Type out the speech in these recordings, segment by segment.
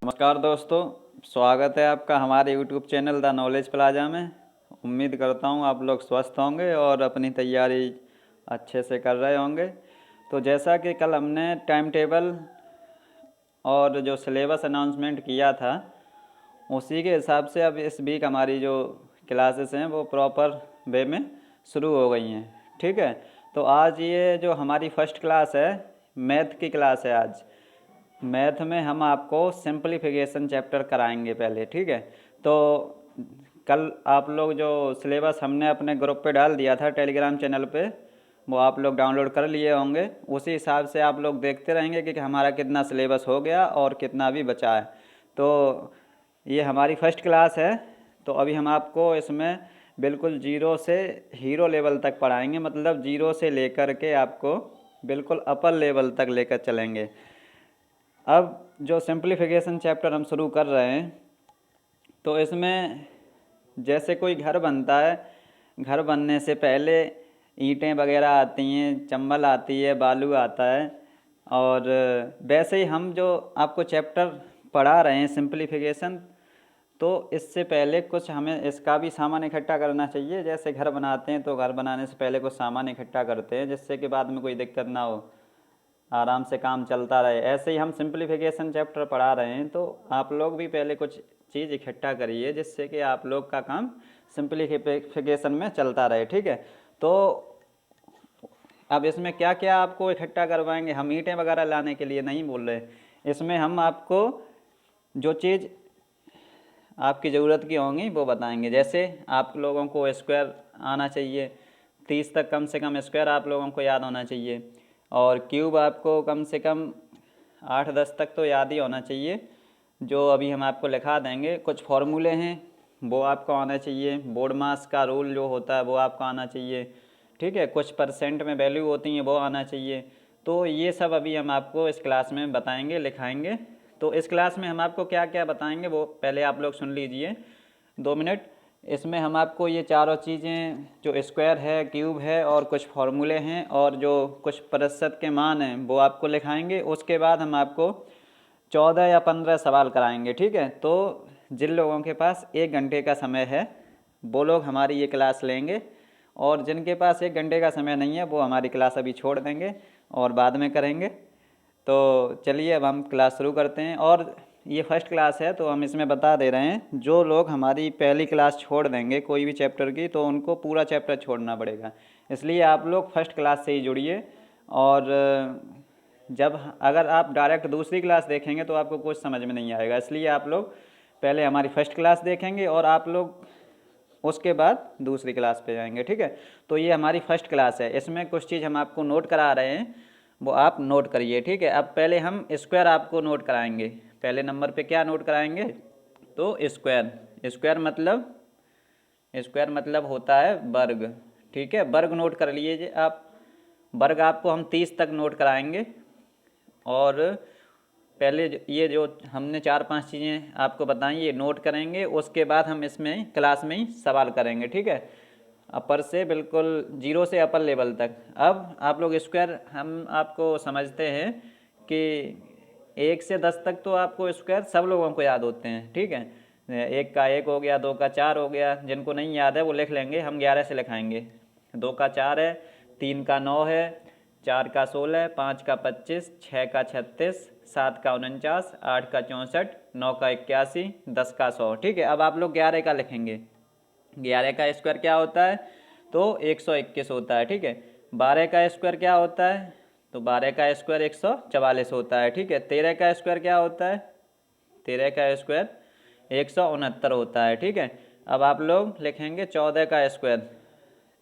नमस्कार दोस्तों, स्वागत है आपका हमारे YouTube channel the knowledge plaza में। उम्मीद करता हूँ आप लोग स्वस्थ होंगे और अपनी तैयारी अच्छे से कर रहे होंगे। तो जैसा कि कल हमने टाइम टेबल और जो सिलेबस अनाउंसमेंट किया था, उसी के हिसाब से अब इस वीक हमारी जो क्लासेस हैं वो प्रॉपर वे में शुरू हो गई हैं। ठीक है, तो आज ये जो हमारी फर्स्ट क्लास है, मैथ की क्लास है। आज मैथ में हम आपको सिंपलीफिकेशन चैप्टर कराएंगे पहले। ठीक है, तो कल आप लोग जो सिलेबस हमने अपने ग्रुप पे डाल दिया था टेलीग्राम चैनल पे, वो आप लोग डाउनलोड कर लिए होंगे। उसी हिसाब से आप लोग देखते रहेंगे कि हमारा कितना सिलेबस हो गया और कितना भी बचा है। तो ये हमारी फर्स्ट क्लास है, तो अभी हम आपको इसमें बिल्कुल जीरो से हीरो लेवल तक पढ़ाएंगे। मतलब जीरो से लेकर के आपको बिल्कुल अपर लेवल तक लेकर चलेंगे। अब जो सिंपलीफिकेशन चैप्टर हम शुरू कर रहे हैं, तो इसमें जैसे कोई घर बनता है, घर बनने से पहले ईंटें वगैरह आती हैं, चम्बल आती है, बालू आता है। और वैसे ही हम जो आपको चैप्टर पढ़ा रहे हैं सिंपलीफिकेशन, तो इससे पहले कुछ हमें इसका भी सामान इकट्ठा करना चाहिए। जैसे घर बनाते हैं तो घर बनाने से पहले कुछ सामान इकट्ठा करते हैं, जिससे कि बाद में कोई दिक्कत ना हो, आराम से काम चलता रहे। ऐसे ही हम सिंपलीफिकेशन चैप्टर पढ़ा रहे हैं, तो आप लोग भी पहले कुछ चीज़ इकट्ठा करिए, जिससे कि आप लोग का काम सिंपलीफिकेशन में चलता रहे। ठीक है, तो अब इसमें क्या क्या आपको इकट्ठा करवाएंगे, हम ईंटें वगैरह लाने के लिए नहीं बोल रहे। इसमें हम आपको जो चीज़ आपकी ज़रूरत की होंगी वो बताएंगे। जैसे आप लोगों को स्क्वायर आना चाहिए, 30 तक कम से कम स्क्वायर आप लोगों को याद होना चाहिए। और क्यूब आपको कम से कम 8-10 तक तो याद ही होना चाहिए, जो अभी हम आपको लिखा देंगे। कुछ फॉर्मूले हैं वो आपको आना चाहिए। बोर्ड मास का रूल जो होता है वो आपको आना चाहिए। ठीक है, कुछ परसेंट में वैल्यू होती हैं वो आना चाहिए। तो ये सब अभी हम आपको इस क्लास में बताएंगे, लिखाएंगे। तो इस क्लास में हम आपको क्या क्या बताएंगे वो पहले आप लोग सुन लीजिए 2 मिनट। इसमें हम आपको ये चारों चीज़ें, जो स्क्वायर है, क्यूब है और कुछ फार्मूले हैं और जो कुछ प्रतिशत के मान हैं, वो आपको लिखाएंगे। उसके बाद हम आपको 14 या 15 सवाल कराएंगे। ठीक है, तो जिन लोगों के पास 1 घंटे का समय है वो लोग हमारी ये क्लास लेंगे, और जिनके पास 1 घंटे का समय नहीं है वो हमारी क्लास अभी छोड़ देंगे और बाद में करेंगे। तो चलिए अब हम क्लास शुरू करते हैं। और ये फर्स्ट क्लास है, तो हम इसमें बता दे रहे हैं, जो लोग हमारी पहली क्लास छोड़ देंगे कोई भी चैप्टर की, तो उनको पूरा चैप्टर छोड़ना पड़ेगा। इसलिए आप लोग फर्स्ट क्लास से ही जुड़िए। और जब अगर आप डायरेक्ट दूसरी क्लास देखेंगे तो आपको कुछ समझ में नहीं आएगा। इसलिए आप लोग पहले हमारी फर्स्ट क्लास देखेंगे और आप लोग उसके बाद दूसरी क्लास पे जाएंगे। ठीक है, तो ये हमारी फर्स्ट क्लास है। इसमें कुछ चीज़ हम आपको नोट करा रहे हैं, वो आप नोट करिए। ठीक है, अब पहले हम स्क्वायर आपको नोट कराएंगे। पहले नंबर पे क्या नोट कराएंगे, तो स्क्वायर। स्क्वायर मतलब होता है वर्ग। ठीक है, वर्ग नोट कर लीजिए आप। वर्ग आपको हम 30 तक नोट कराएंगे। और पहले ये जो हमने 4-5 चीज़ें आपको बताई ये नोट करेंगे। उसके बाद हम इसमें क्लास में ही सवाल करेंगे। ठीक है, अपर से बिल्कुल जीरो से अपर लेवल तक। अब आप लोग स्क्वायर हम आपको समझते हैं कि 1 से 10 तक तो आपको स्क्वायर सब लोगों को याद होते हैं। ठीक है, 1 का 1 हो गया, 2 का 4 हो गया। जिनको नहीं याद है वो लिख लेंगे, हम 11 से लिखाएंगे। 2 का 4 है, 3 का 9 है, 4 का 16, 5 का 25, 6 का 36, 7 का 49, 8 का 64, 9 का 81, 10 का 100। ठीक है, अब आप लोग 11 का लिखेंगे। 11 का स्क्वायर क्या होता है, तो 121 होता है। ठीक है, 12 का स्क्वायर क्या होता है, तो 12 का स्क्वायर 144 होता है। ठीक है, 13 का स्क्वायर क्या होता है, 13 का स्क्वायर 169 होता है। ठीक है, अब आप लोग लिखेंगे 14 का स्क्वायर।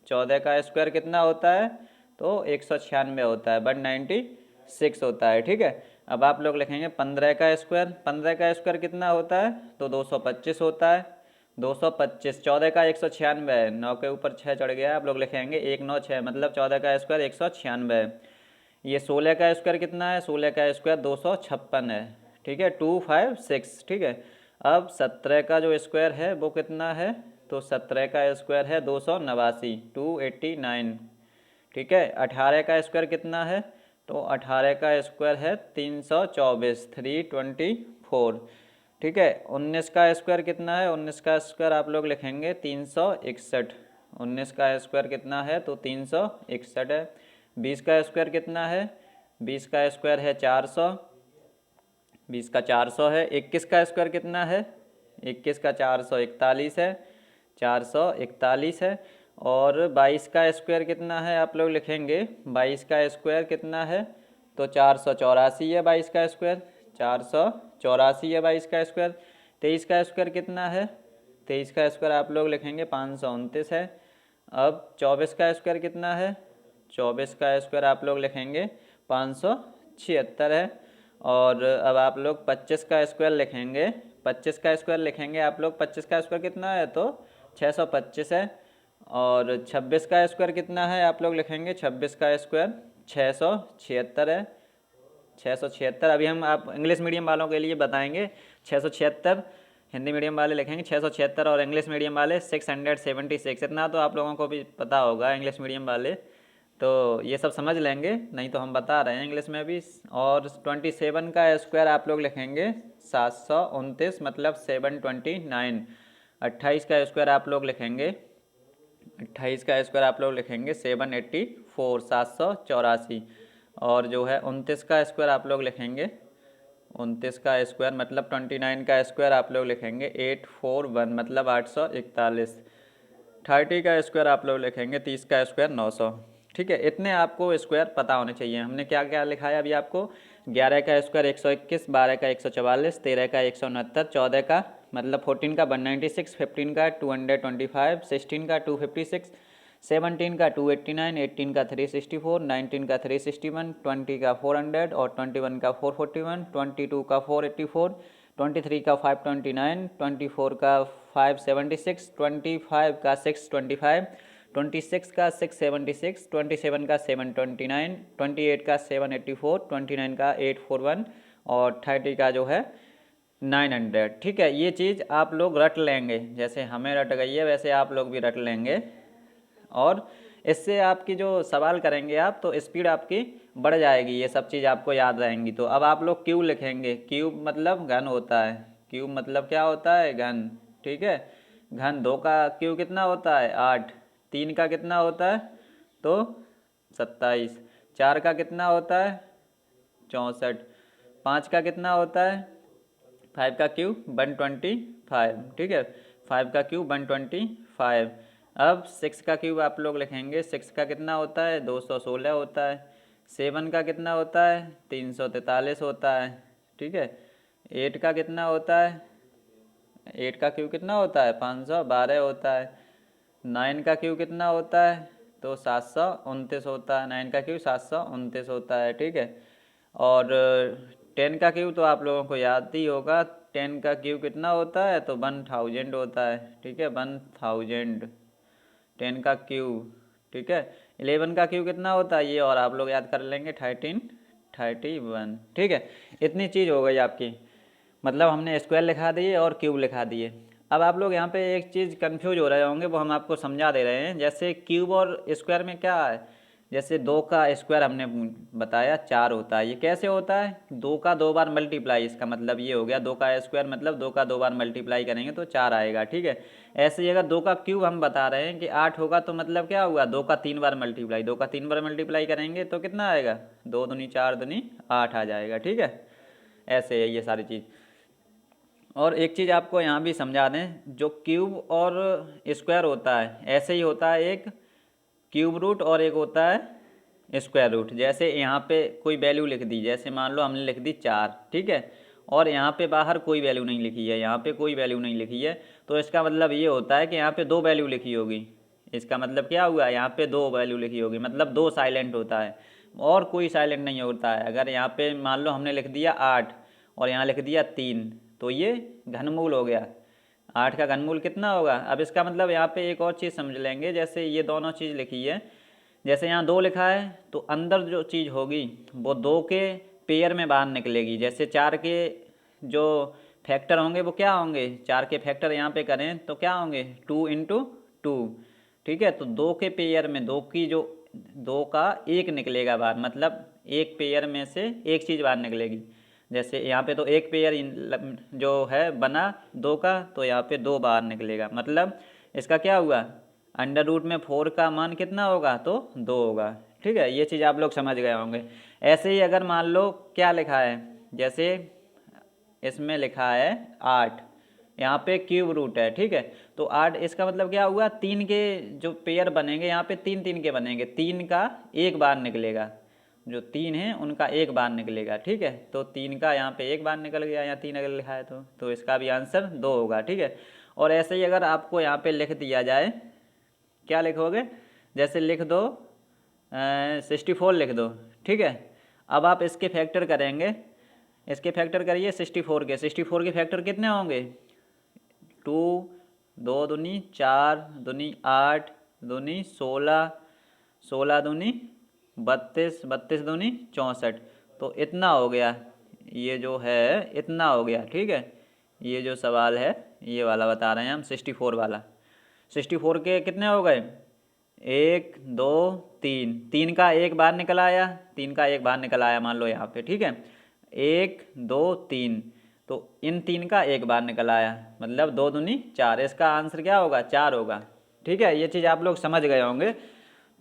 14 का स्क्वायर कितना होता है, तो 196 होता है, 196 होता है। ठीक है, अब आप लोग लिखेंगे 15 का स्क्वायर। 15 का स्क्वायर कितना होता है, तो 225 होता है। 225, 14 का 196 है, 9 के ऊपर 6 चढ़ गया, आप लोग लिखेंगे 196, मतलब 14 का स्क्वायर 196 है। ये 16 का स्क्वायर कितना है, 16 का स्क्वायर 256 है। ठीक है, 256। ठीक है, अब 17 का जो स्क्वायर है वो कितना है, तो 17 का स्क्वायर है 289, 289। ठीक है, 18 का स्क्वायर कितना है, तो 18 का स्क्वायर है 324, 324। ठीक है। 19 का स्क्वायर कितना है? 19 का स्क्वायर आप लोग लिखेंगे 361। 19 का स्क्वायर कितना है? तो 361 है। 20 का स्क्वायर कितना है? 20 का स्क्वायर है 400। 20 का 400 है। 21 का स्क्वायर कितना है? 21 का 441 है। 441 है। और 22 का स्क्वायर कितना है? आप लोग लिखेंगे 22 का स्क्वायर कितना है? तो 484 है 22 का स्क्वायर। 484 है 22 का स्क्वायर। 23 का स्क्वायर कितना है? 23 का स्क्वायर आप लोग लिखेंगे 529 है। अब 24 का स्क्वायर कितना है? 24 का स्क्वायर आप लोग लिखेंगे 576 है। और अब आप लोग 25 का स्क्वायर लिखेंगे। 25 का स्क्वायर लिखेंगे आप लोग। 25 का स्क्वायर कितना है? तो 625 है। और 26 का स्क्वायर कितना है? आप लोग लिखेंगे 26 का स्क्वायर 676 है। 676। अभी हम आप इंग्लिश मीडियम वालों के लिए बताएंगे 676। हिंदी मीडियम वाले लिखेंगे 676 और इंग्लिश मीडियम वाले 676। इतना तो आप लोगों को भी पता होगा इंग्लिश मीडियम वाले, तो ये सब समझ लेंगे, नहीं तो हम बता रहे हैं इंग्लिश में भी। और 27 का स्क्वायर आप लोग लिखेंगे 729, मतलब 729। 28 का स्क्वायर आप लोग लिखेंगे 28 का स्क्वायर आप लोग लिखेंगे 784, 784। और जो है 29 का स्क्वायर आप लोग लिखेंगे 29 का स्क्वायर मतलब 29 का स्क्वायर आप लोग लिखेंगे 841, मतलब 841। 30 का स्क्वायर आप लोग लिखेंगे 30 का स्क्वायर 900। ठीक है, इतने आपको स्क्वायर पता होने चाहिए। हमने क्या क्या लिखा है अभी आपको? 11 का स्क्वायर 121, 12 का 144, 13 का 169, 14 का मतलब 14 का 196, 15 का 225, 16 का 256, 17 का 289, 18 का 364, 19 का 361, 20 का 400 और 21 का 441, 22 का 484, 23 का 529, 24 का 576, 25 का 625, 26 का 676, 27 का 729, 28 का 784, 29 का 841 और 30 का जो है 900। ठीक है, ये चीज़ आप लोग रट लेंगे, जैसे हमें रट गई है वैसे आप लोग भी रट लेंगे। और इससे आपकी जो सवाल करेंगे आप तो स्पीड आपकी बढ़ जाएगी, ये सब चीज़ आपको याद रहेंगी। तो अब आप लोग क्यूब लिखेंगे। क्यूब मतलब घन होता है। क्यूब मतलब क्या होता है? घन। ठीक है, घन। 2 का क्यूब कितना होता है? 8। 3 का कितना होता है? तो 27। 4 का कितना होता है? 64। 5 का कितना होता है? 5 का क्यूब 125। ठीक है, 5 का क्यूब 125। अब 6 का क्यूब आप लोग लिखेंगे। 6 का कितना होता है? 216 होता है। 7 का कितना होता है? 343 होता है। ठीक है, 8 का कितना होता है? 8 का क्यूब कितना होता है? 512 होता है। 9 का क्यूब कितना होता है? तो 729 होता है। 9 का क्यूब 729 होता है। ठीक है, और 10 का क्यूब तो आप लोगों को याद ही होगा। 10 का क्यूब कितना होता है? तो 1000 होता है। ठीक है, 1000। 10 का क्यूब। ठीक है, 11 का क्यूब कितना होता है? ये और आप लोग याद कर लेंगे 1331। ठीक है, इतनी चीज़ हो गई आपकी, मतलब हमने स्क्वायर लिखा दिए और क्यूब लिखा दिए। अब आप लोग यहाँ पे एक चीज़ कंफ्यूज हो रहे होंगे, वो हम आपको समझा दे रहे हैं। जैसे क्यूब और स्क्वायर में क्या है? जैसे 2 का स्क्वायर हमने बताया 4 होता है। ये कैसे होता है? 2 का 2 बार मल्टीप्लाई, इसका मतलब ये हो गया 2 का स्क्वायर मतलब 2 का 2 बार मल्टीप्लाई करेंगे तो 4 आएगा। ठीक है, ऐसे ही अगर 2 का क्यूब हम बता रहे हैं कि 8 होगा तो मतलब क्या हुआ? 2 का 3 बार मल्टीप्लाई। 2 का 3 बार मल्टीप्लाई करेंगे तो कितना आएगा? 2 दूनी 4 दूनी 8 आ जाएगा। ठीक है, ऐसे है ये सारी चीज़। और एक चीज़ आपको यहाँ भी समझा दें, जो क्यूब और स्क्वायर होता है ऐसे ही होता है, एक क्यूब रूट और एक होता है स्क्वायर रूट। जैसे यहाँ पे कोई वैल्यू लिख दी, जैसे मान लो हमने लिख दी 4। ठीक है, और यहाँ पे बाहर कोई वैल्यू नहीं लिखी है, यहाँ पे कोई वैल्यू नहीं लिखी है, तो इसका मतलब ये होता है कि यहाँ पे 2 वैल्यू लिखी होगी। इसका मतलब क्या हुआ? यहाँ पे 2 वैल्यू लिखी होगी, मतलब 2 साइलेंट होता है और कोई साइलेंट नहीं होता है। अगर यहाँ पे मान लो हमने लिख दिया 8 और यहाँ लिख दिया 3, तो ये घनमूल हो गया। 8 का घनमूल कितना होगा? अब इसका मतलब यहाँ पे एक और चीज़ समझ लेंगे, जैसे ये दोनों चीज़ लिखी है, जैसे यहाँ 2 लिखा है तो अंदर जो चीज़ होगी वो 2 के पेयर में बाहर निकलेगी। जैसे 4 के जो फैक्टर होंगे वो क्या होंगे? 4 के फैक्टर यहाँ पे करें तो क्या होंगे? 2 इंटू 2। ठीक है, तो 2 के पेयर में 2 की जो 2 का 1 निकलेगा बाहर, मतलब एक पेयर में से एक चीज़ बाहर निकलेगी। जैसे यहाँ पे तो एक पेयर जो है बना 2 का, तो यहाँ पे 2 बाहर निकलेगा, मतलब इसका क्या हुआ, अंडर रूट में 4 का मान कितना होगा, तो 2 होगा। ठीक है, ये चीज़ आप लोग समझ गए होंगे। ऐसे ही अगर मान लो क्या लिखा है, जैसे इसमें लिखा है 8, यहाँ पे क्यूब रूट है। ठीक है, तो 8 इसका मतलब क्या हुआ, 3 के जो पेयर बनेंगे यहाँ पे 3 3 के बनेंगे, 3 का एक बार निकलेगा, जो 3 है उनका एक बार निकलेगा। ठीक है, तो 3 का यहाँ पे एक बार निकल गया, यहाँ 3 अगर लिखा है तो इसका भी आंसर 2 होगा। ठीक है, और ऐसे ही अगर आपको यहाँ पे लिख दिया जाए, क्या लिखोगे, जैसे लिख दो 64 लिख दो। ठीक है, अब आप इसके फैक्टर करेंगे, इसके फैक्टर करिए 64 के फैक्टर कितने होंगे, 2 2 दूनी 4 दूनी 8 दूनी 16 16 दूनी 32 32 दूनी 64, तो इतना हो गया, ये जो है इतना हो गया। ठीक है, ये जो सवाल है ये वाला बता रहे हैं हम, 64 वाला। 64 के कितने हो गए, 1 2 3, 3 का एक बार निकल आया, 3 का एक बार निकल आया मान लो यहाँ पे। ठीक है, 1 2 3, तो इन 3 का एक बार निकल आया, मतलब 2 दूनी 4, इसका आंसर क्या होगा, 4 होगा। ठीक है, ये चीज़ आप लोग समझ गए होंगे।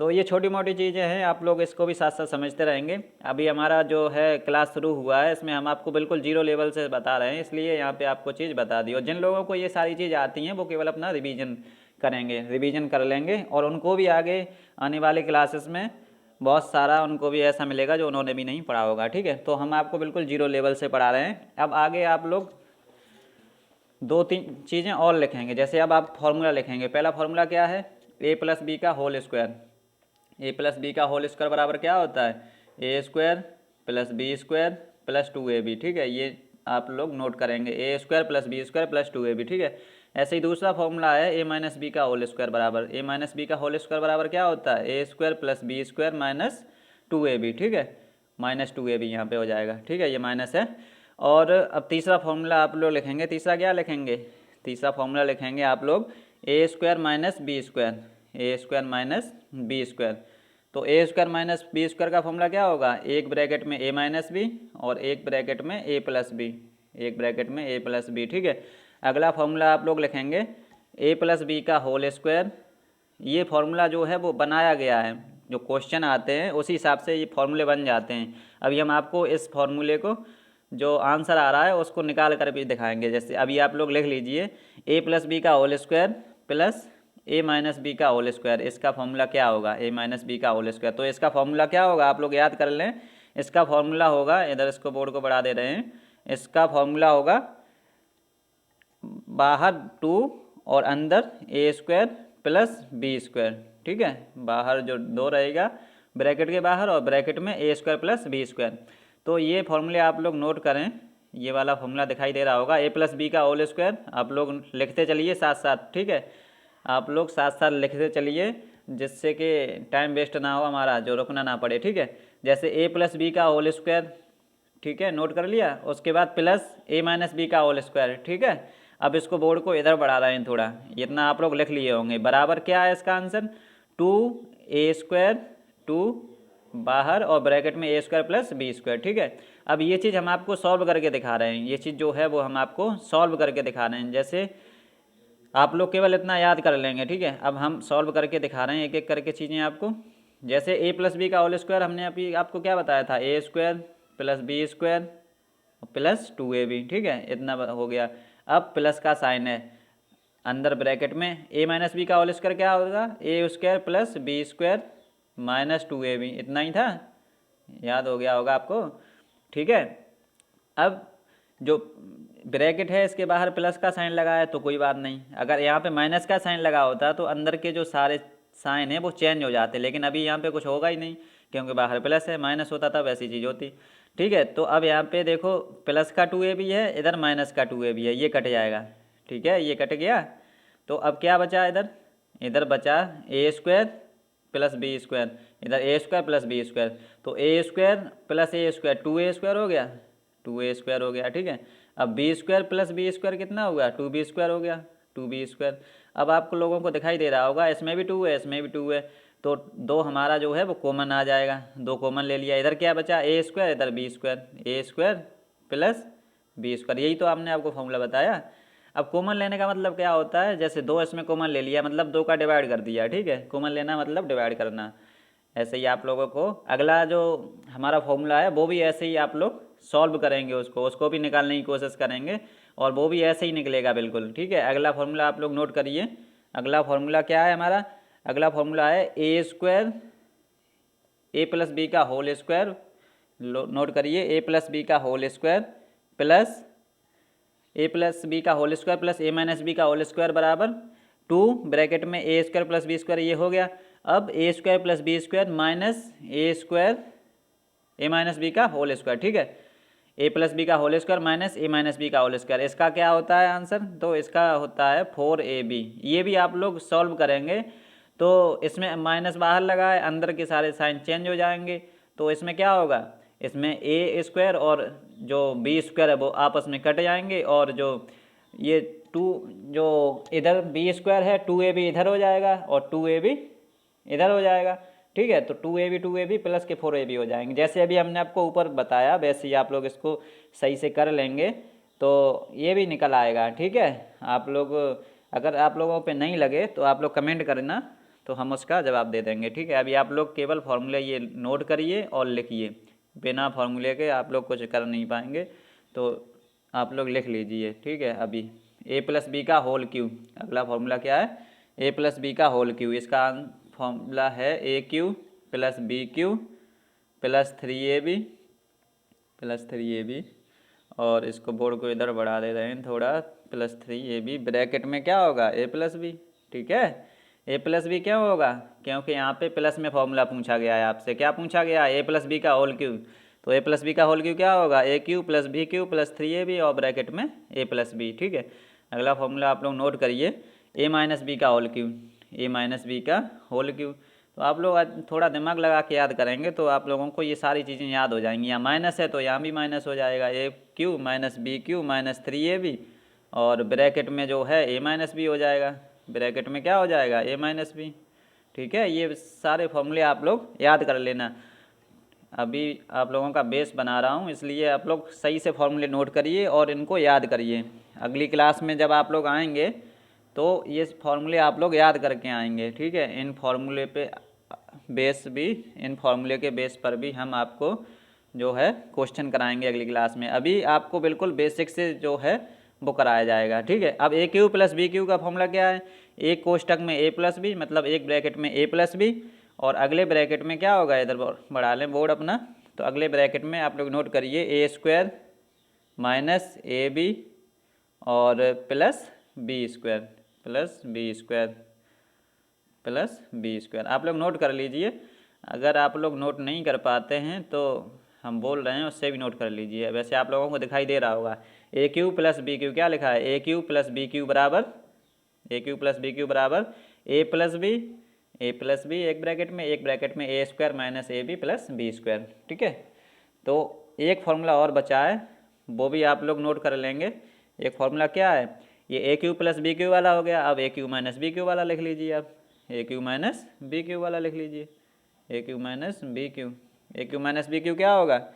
तो ये छोटी मोटी चीज़ें हैं, आप लोग इसको भी साथ साथ समझते रहेंगे। अभी हमारा जो है क्लास शुरू हुआ है, इसमें हम आपको बिल्कुल जीरो लेवल से बता रहे हैं, इसलिए यहाँ पे आपको चीज़ बता दी। और जिन लोगों को ये सारी चीज़ आती हैं वो केवल अपना रिवीजन करेंगे, रिवीजन कर लेंगे, और उनको भी आगे आने वाले क्लासेस में बहुत सारा उनको भी ऐसा मिलेगा जो उन्होंने भी नहीं पढ़ा होगा। ठीक है, तो हम आपको बिल्कुल जीरो लेवल से पढ़ा रहे हैं। अब आगे आप लोग 2-3 चीज़ें और लिखेंगे, जैसे अब आप फॉर्मूला लिखेंगे। पहला फॉर्मूला क्या है, a प्लस बी का whole square. A plus B का होल स्क्वायर बराबर क्या होता है, A square plus B square plus 2ab। ठीक है, ये आप लोग नोट करेंगे, A square plus B square plus 2ab। ठीक है, ऐसे ही दूसरा फॉर्मूला है ए माइनस बी का होल स्क्वायर बराबर, ए माइनस बी का होल स्क्वायर बराबर क्या होता है, A square plus B square minus 2ab। ठीक है, माइनस 2ab यहाँ पे हो जाएगा। ठीक है, ये माइनस है। और अब तीसरा फॉर्मूला आप लोग लिखेंगे, तीसरा क्या लिखेंगे, तीसरा फॉर्मूला लिखेंगे आप लोग ए स्क्वायर माइनस बी स्क्वायर, ए स्क्वायर माइनस बी स्क्वायर। तो A square minus B square का फॉर्मूला क्या होगा, एक ब्रैकेट में ए माइनस बी और एक ब्रैकेट में ए प्लस बी, एक ब्रैकेट में ए प्लस बी। ठीक है, अगला फॉर्मूला आप लोग लिखेंगे ए प्लस बी का होल स्क्वायर। ये फॉर्मूला जो है वो बनाया गया है, जो क्वेश्चन आते हैं उसी हिसाब से ये फॉर्मूले बन जाते हैं। अभी हम आपको इस फॉर्मूले को जो आंसर आ रहा है उसको निकाल कर भी दिखाएंगे। जैसे अभी आप लोग लिख लीजिए ए प्लस बी का whole square plus A minus B का होल स्क्वायर, इसका फॉर्मूला क्या होगा, ए माइनस बी का होल स्क्वायर। तो इसका फॉर्मूला क्या होगा, आप लोग याद कर लें, इसका फॉर्मूला होगा, इधर इसको बोर्ड को बढ़ा दे रहे हैं, इसका फॉर्मूला होगा बाहर 2 और अंदर ए स्क्वायर प्लस बी स्क्वायर। ठीक है, बाहर जो 2 रहेगा ब्रैकेट के बाहर और ब्रैकेट में A square plus B square. तो ये फॉर्मूले आप लोग नोट करें, ये वाला फॉर्मूला दिखाई दे रहा होगा, ए प्लस बी का होल स्क्वायर। आप लोग लिखते चलिए साथ साथ। ठीक है, आप लोग साथ साथ लिखते चलिए, जिससे कि टाइम वेस्ट ना हो हमारा, जो रुकना ना पड़े। ठीक है, जैसे ए प्लस बी का होल स्क्वायर, ठीक है, नोट कर लिया, उसके बाद प्लस ए माइनस बी का होल स्क्वायर। ठीक है, अब इसको बोर्ड को इधर बढ़ा रहे हैं थोड़ा, इतना आप लोग लिख लिए होंगे। बराबर क्या है इसका आंसर, 2a स्क्वायर, 2 बाहर और ब्रैकेट में A square plus B square. ठीक है, अब ये चीज़ हम आपको सॉल्व करके दिखा रहे हैं, ये चीज़ जो है वो हम आपको सॉल्व करके दिखा रहे हैं। जैसे आप लोग केवल इतना याद कर लेंगे। ठीक है, अब हम सॉल्व करके दिखा रहे हैं एक एक करके चीज़ें आपको। जैसे ए प्लस बी का होल स्क्वायर हमने अभी आपको क्या बताया था, A square plus B square plus 2ab। ठीक है, इतना हो गया। अब प्लस का साइन है, अंदर ब्रैकेट में ए माइनस बी का होल स्क्वायर क्या होगा, A square plus B square minus 2ab। इतना ही था, याद हो गया होगा आपको। ठीक है, अब जो ब्रैकेट है इसके बाहर प्लस का साइन लगा है तो कोई बात नहीं, अगर यहाँ पे माइनस का साइन लगा होता तो अंदर के जो सारे साइन है वो चेंज हो जाते, लेकिन अभी यहाँ पे कुछ होगा ही नहीं क्योंकि बाहर प्लस है, माइनस होता तब ऐसी चीज़ होती। ठीक है, तो अब यहाँ पे देखो प्लस का 2ab है, इधर माइनस का 2ab है, ये कट जाएगा। ठीक है, ये कट गया, तो अब क्या बचा इधर, इधर बचा A square plus B square, इधर A square plus B square, तो A square plus A square 2a square हो गया, 2a स्क्वायर हो गया। ठीक है, अब B square plus B square कितना होगा, 2b स्क्वायर हो गया, 2b स्क्वायर। अब आपको लोगों को दिखाई दे रहा होगा इसमें भी 2 है इसमें भी 2 है, तो 2 हमारा जो है वो कॉमन आ जाएगा, 2 कॉमन ले लिया, इधर क्या बचा ए स्क्वायर, इधर बी स्क्वायर, ए स्क्वायर प्लस बी स्क्वायर, यही तो आपने आपको फॉर्मूला बताया। अब कॉमन लेने का मतलब क्या होता है, जैसे 2 इसमें कॉमन ले लिया मतलब 2 का डिवाइड कर दिया, ठीक है, कॉमन लेना मतलब डिवाइड करना। ऐसे ही आप लोगों को अगला जो हमारा फॉर्मूला है वो भी ऐसे ही आप लोग सॉल्व करेंगे, उसको भी निकालने की कोशिश करेंगे और वो भी ऐसे ही निकलेगा बिल्कुल, ठीक है। अगला फॉर्मूला आप लोग नोट करिए। अगला फॉर्मूला क्या है हमारा, अगला फॉर्मूला है A square A plus B का होल स्क्वायर, नोट करिए, ए प्लस बी का whole square plus A plus B का whole square plus A minus B का होल स्क्वायर बराबर 2 ब्रैकेट में A square plus B square, ये हो गया। अब A square plus B square minus A square A minus B का whole square, ठीक है, ए प्लस बी का होल स्क्वायर माइनस ए माइनस बी का होल स्क्वायर, इसका क्या होता है आंसर, तो इसका होता है 4ab। ये भी आप लोग सॉल्व करेंगे तो इसमें माइनस बाहर लगा है, अंदर के सारे साइन चेंज हो जाएंगे, तो इसमें क्या होगा, इसमें ए स्क्वायर और जो बी स्क्वायर है वो आपस में कट जाएंगे और जो ये 2 जो इधर बी स्क्वायर है 2ab इधर हो जाएगा और 2ab इधर हो जाएगा, ठीक है। तो 2ab प्लस के 4ab हो जाएंगे। जैसे अभी हमने आपको ऊपर बताया वैसे ही आप लोग इसको सही से कर लेंगे तो ये भी निकल आएगा, ठीक है। आप लोग अगर आप लोगों पे नहीं लगे तो आप लोग कमेंट करना, तो हम उसका जवाब दे देंगे, ठीक है। अभी आप लोग केवल फॉर्मूले ये नोट करिए और लिखिए, बिना फॉर्मूले के आप लोग कुछ कर नहीं पाएंगे, तो आप लोग लिख लीजिए, ठीक है। अभी ए प्लस बी का होल क्यू, अगला फॉर्मूला क्या है, ए प्लस बी का होल क्यू, इसका फॉर्मूला है A cube plus B cube plus 3ab और इसको बोर्ड को इधर बढ़ा दे रहे हैं थोड़ा, प्लस 3ab ब्रैकेट में क्या होगा ए प्लस बी, ठीक है। ए प्लस बी क्यों होगा, क्योंकि यहाँ पे प्लस में फॉर्मूला पूछा गया है आपसे, क्या पूछा गया है, ए प्लस बी का होल क्यू, तो ए प्लस बी का होल क्यू क्या होगा, A cube plus B cube plus 3ab और ब्रैकेट में ए प्लस बी, ठीक है। अगला फॉर्मूला आप लोग नोट करिए, ए माइनस बी का होल क्यू, ए माइनस बी का होल क्यू, तो आप लोग आज थोड़ा दिमाग लगा के याद करेंगे तो आप लोगों को ये सारी चीज़ें याद हो जाएंगी। यहाँ माइनस है तो यहाँ भी माइनस हो जाएगा, A cube minus B cube minus 3ab और ब्रैकेट में जो है ए माइनस बी हो जाएगा, ब्रैकेट में क्या हो जाएगा ए माइनस बी, ठीक है। ये सारे फॉर्मूले आप लोग याद कर लेना। अभी आप लोगों का बेस बना रहा हूँ इसलिए आप लोग सही से फॉर्मूले नोट करिए और इनको याद करिए। अगली क्लास में जब आप लोग आएंगे तो ये फॉर्मूले आप लोग याद करके आएंगे, ठीक है। इन फॉर्मूले पे बेस भी, इन फॉर्मूले के बेस पर भी हम आपको जो है क्वेश्चन कराएंगे अगली क्लास में। अभी आपको बिल्कुल बेसिक से जो है वो कराया जाएगा, ठीक है। अब ए क्यू प्लस बी क्यू का फॉर्मूला क्या है, एक कोष्टक में ए प्लस बी मतलब एक ब्रैकेट में ए प्लस बी और अगले ब्रैकेट में क्या होगा, इधर बढ़ा लें बोर्ड अपना, तो अगले ब्रैकेट में आप लोग नोट करिए A square minus A B और plus B square plus B square plus B square, आप लोग नोट कर लीजिए। अगर आप लोग नोट नहीं कर पाते हैं तो हम बोल रहे हैं उससे भी नोट कर लीजिए। वैसे आप लोगों को दिखाई दे रहा होगा A cube plus B cube, क्या लिखा है, A cube plus B cube बराबर, A cube plus B cube बराबर ए प्लस बी एक ब्रैकेट में A square minus A B plus B square, ठीक है। तो एक फार्मूला और बचा है वो भी आप लोग नोट कर लेंगे। एक फार्मूला क्या है, ये ए क्यू प्लस बी क्यू वाला हो गया। अब ए क्यू माइनस बी क्यू वाला लिख लीजिए, आप ए क्यू माइनस बी क्यू वाला लिख लीजिए, ए क्यू माइनस बी क्यू, ए क्यू माइनस बी क्यू क्या होगा,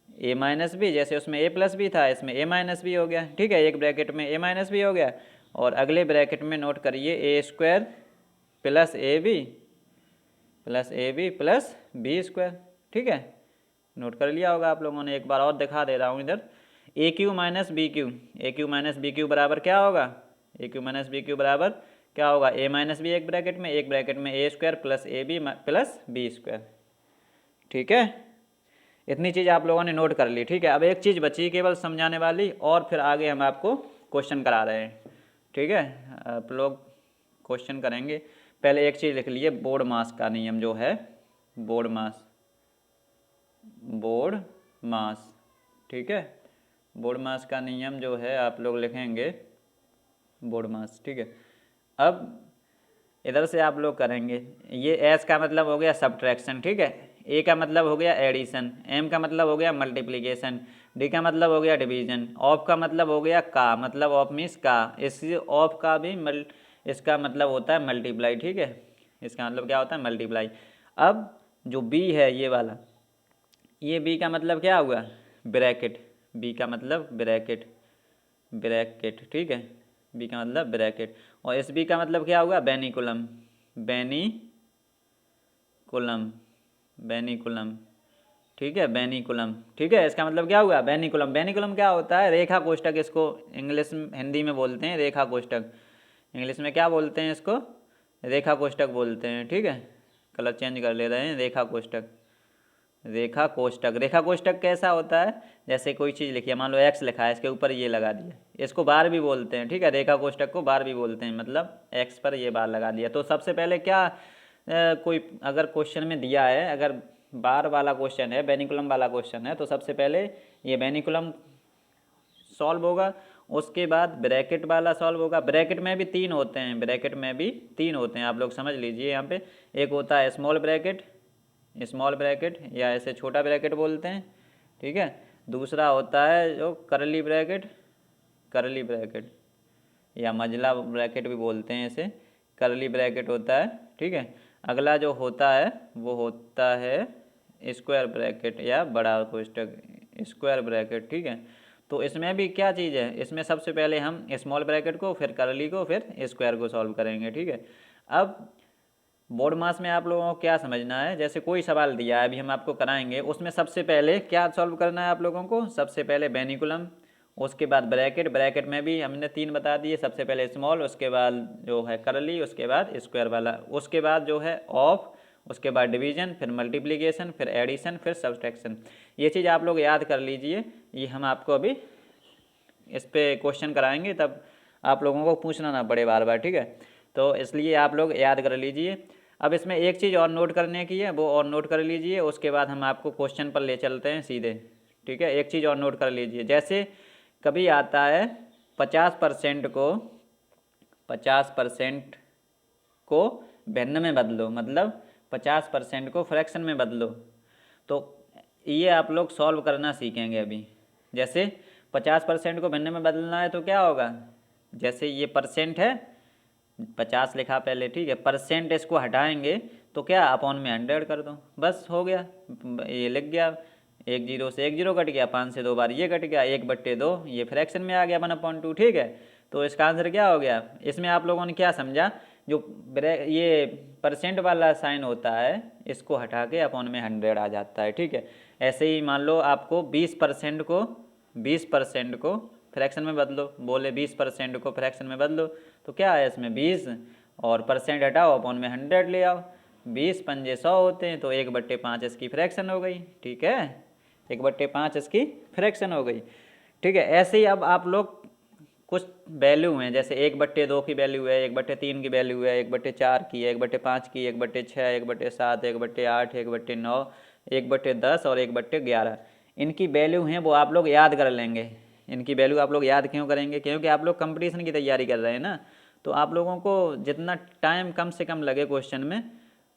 ए माइनस बी, जैसे उसमें ए प्लस बी था इसमें ए माइनस बी हो गया, ठीक है। एक ब्रैकेट में ए माइनस बी हो गया और अगले ब्रैकेट में नोट करिए A square plus A B plus B square, ठीक है। नोट कर लिया होगा आप लोगों ने। एक बार और दिखा दे रहा हूँ इधर, A cube minus B cube बराबर क्या होगा, A cube minus B cube बराबर क्या होगा, ए माइनस बी एक ब्रैकेट में A square plus A B plus B square, ठीक है। इतनी चीज़ आप लोगों ने नोट कर ली, ठीक है। अब एक चीज़ बची केवल समझाने वाली और फिर आगे हम आपको क्वेश्चन करा रहे हैं, ठीक है। आप लोग क्वेश्चन करेंगे, पहले एक चीज़ लिख लिए, बोर्ड मास का नियम जो है, बोर्ड मास, ठीक है। बोर्ड मास का नियम जो है आप लोग लिखेंगे बोर्ड मास, ठीक है। अब इधर से आप लोग करेंगे, ये एस का मतलब हो गया सब्ट्रैक्शन, ठीक है। ए का मतलब हो गया एडिशन, एम का मतलब हो गया मल्टीप्लिकेशन, डी का मतलब हो गया डिवीजन, ऑफ का मतलब हो गया का, मतलब ऑफ मीन्स का, इस ऑफ का भी इसका मतलब होता है मल्टीप्लाई, ठीक है। इसका मतलब क्या होता है मल्टीप्लाई। अब जो बी है ये वाला, ये बी का मतलब क्या हुआ, ब्रैकेट, बी का मतलब ब्रैकेट, ब्रैकेट, ठीक है, बी का मतलब ब्रैकेट। और एस बी का मतलब क्या होगा, बेनिकुलम, बेनिकुलम, बेनिकुलम, ठीक है, बेनिकुलम, ठीक है। इसका मतलब क्या हुआ, बेनिकुलम। बेनिकुलम क्या होता है, रेखा कोष्ठक, इसको इंग्लिश में हिंदी में बोलते हैं रेखा कोष्ठक, इंग्लिश में क्या बोलते हैं इसको, रेखा कोष्ठक बोलते हैं, ठीक है। कलर चेंज कर ले रहे हैं, रेखा कोष्ठक, रेखा कोष्ठक। रेखा कोष्ठक कैसा होता है, जैसे कोई चीज़ लिखी है, मान लो एक्स लिखा है, इसके ऊपर ये लगा दिया, इसको बार भी बोलते हैं, ठीक है। रेखा कोष्ठक को बार भी बोलते हैं, मतलब एक्स पर ये बार लगा दिया। तो सबसे पहले क्या कोई अगर क्वेश्चन में दिया है, अगर बार वाला क्वेश्चन है, बेनिकुलम वाला क्वेश्चन है, तो सबसे पहले ये बेनिकुलम सॉल्व होगा, उसके बाद ब्रैकेट वाला सॉल्व होगा। ब्रैकेट में भी तीन होते हैं, ब्रैकेट में भी तीन होते हैं, आप लोग समझ लीजिए। यहाँ पे एक होता है स्मॉल ब्रैकेट, स्मॉल ब्रैकेट या ऐसे छोटा ब्रैकेट बोलते हैं, ठीक है। दूसरा होता है जो करली ब्रैकेट, करली ब्रैकेट या मजला ब्रैकेट भी बोलते हैं इसे, करली ब्रैकेट होता है, ठीक है। अगला जो होता है वो होता है स्क्वायर ब्रैकेट या बड़ा कोष्ठक, स्क्वायर ब्रैकेट, ठीक है। तो इसमें भी क्या चीज़ है, इसमें सबसे पहले हम स्मॉल ब्रैकेट को, फिर करली को, फिर स्क्वायर को सॉल्व करेंगे, ठीक है। अब बोर्ड मास में आप लोगों को क्या समझना है, जैसे कोई सवाल दिया है, अभी हम आपको कराएंगे, उसमें सबसे पहले क्या सॉल्व करना है आप लोगों को, सबसे पहले बेनिकुलम, उसके बाद ब्रैकेट, ब्रैकेट में भी हमने तीन बता दिए, सबसे पहले स्मॉल, उसके बाद जो है करली, उसके बाद स्क्वायर वाला, उसके बाद जो है ऑफ, उसके बाद डिवीजन, फिर मल्टीप्लिकेशन, फिर एडिशन, फिर सब्सट्रैक्शन। ये चीज़ आप लोग याद कर लीजिए, ये हम आपको अभी इस पर क्वेश्चन कराएंगे, तब आप लोगों को पूछना ना पड़े बार बार, ठीक है। तो इसलिए आप लोग याद कर लीजिए। अब इसमें एक चीज़ और नोट करने की है, वो और नोट कर लीजिए, उसके बाद हम आपको क्वेश्चन पर ले चलते हैं सीधे, ठीक है। एक चीज़ और नोट कर लीजिए, जैसे कभी आता है 50% को, 50% को भिन्न में बदलो, मतलब 50% को फ्रैक्शन में बदलो। तो ये आप लोग सॉल्व करना सीखेंगे अभी। जैसे 50% को भिन्न में बदलना है तो क्या होगा, जैसे ये परसेंट है, 50 लिखा पहले, ठीक है, परसेंट इसको हटाएंगे तो क्या अपॉन में 100 कर दो, बस हो गया, ये लिख गया, एक जीरो से एक जीरो कट गया, 5 से 2 बार ये कट गया, 1/2 ये फ्रैक्शन में आ गया 1/2, ठीक है। तो इसका आंसर क्या हो गया, इसमें आप लोगों ने क्या समझा, जो ये परसेंट वाला साइन होता है इसको हटा के अपॉन में 100 आ जाता है, ठीक है। ऐसे ही मान लो आपको 20% को फ्रैक्शन में बदलो, बोले 20% को फ्रैक्शन में बदलो, तो क्या है इसमें 20 और परसेंट हटाओ, अपॉन में 100 ले आओ, 20 पंजे 100 होते हैं, तो 1/5 इसकी फ्रैक्शन हो गई, ठीक है, 1/5 इसकी फ्रैक्शन हो गई, ठीक है। ऐसे ही अब आप लोग कुछ वैल्यू हैं, जैसे 1/2 की वैल्यू है, 1/3 की वैल्यू है, 1/4 की है, 1/5 की, 1/6, 1/7, 1/8, 1/9, 1/10 और 1/11, इनकी वैल्यू हैं वो आप लोग याद कर लेंगे। इनकी वैल्यू आप लोग याद क्यों करेंगे, क्योंकि आप लोग कंपटीशन की तैयारी कर रहे हैं ना, तो आप लोगों को जितना टाइम कम से कम लगे क्वेश्चन में,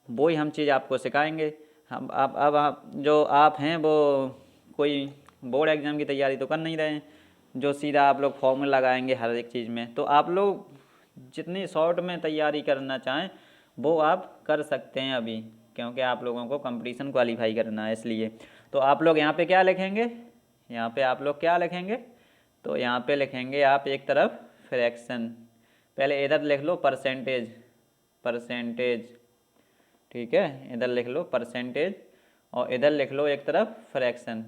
वो ही हम चीज़ आपको सिखाएंगे। हम अब आप जो आप हैं वो कोई बोर्ड एग्ज़ाम की तैयारी तो कर नहीं रहे हैं, जो सीधा आप लोग फॉर्मूला लगाएंगे हर एक चीज़ में। तो आप लोग जितनी शॉर्ट में तैयारी करना चाहें वो आप कर सकते हैं अभी, क्योंकि आप लोगों को कंपटीशन क्वालिफाई करना है, इसलिए। तो आप लोग यहाँ पे क्या लिखेंगे, यहाँ पे आप लोग क्या लिखेंगे, तो यहाँ पे लिखेंगे आप एक तरफ फ्रैक्शन, पहले इधर लिख लो परसेंटेज, परसेंटेज, ठीक है, इधर लिख लो परसेंटेज और इधर लिख लो एक तरफ फ्रैक्शन,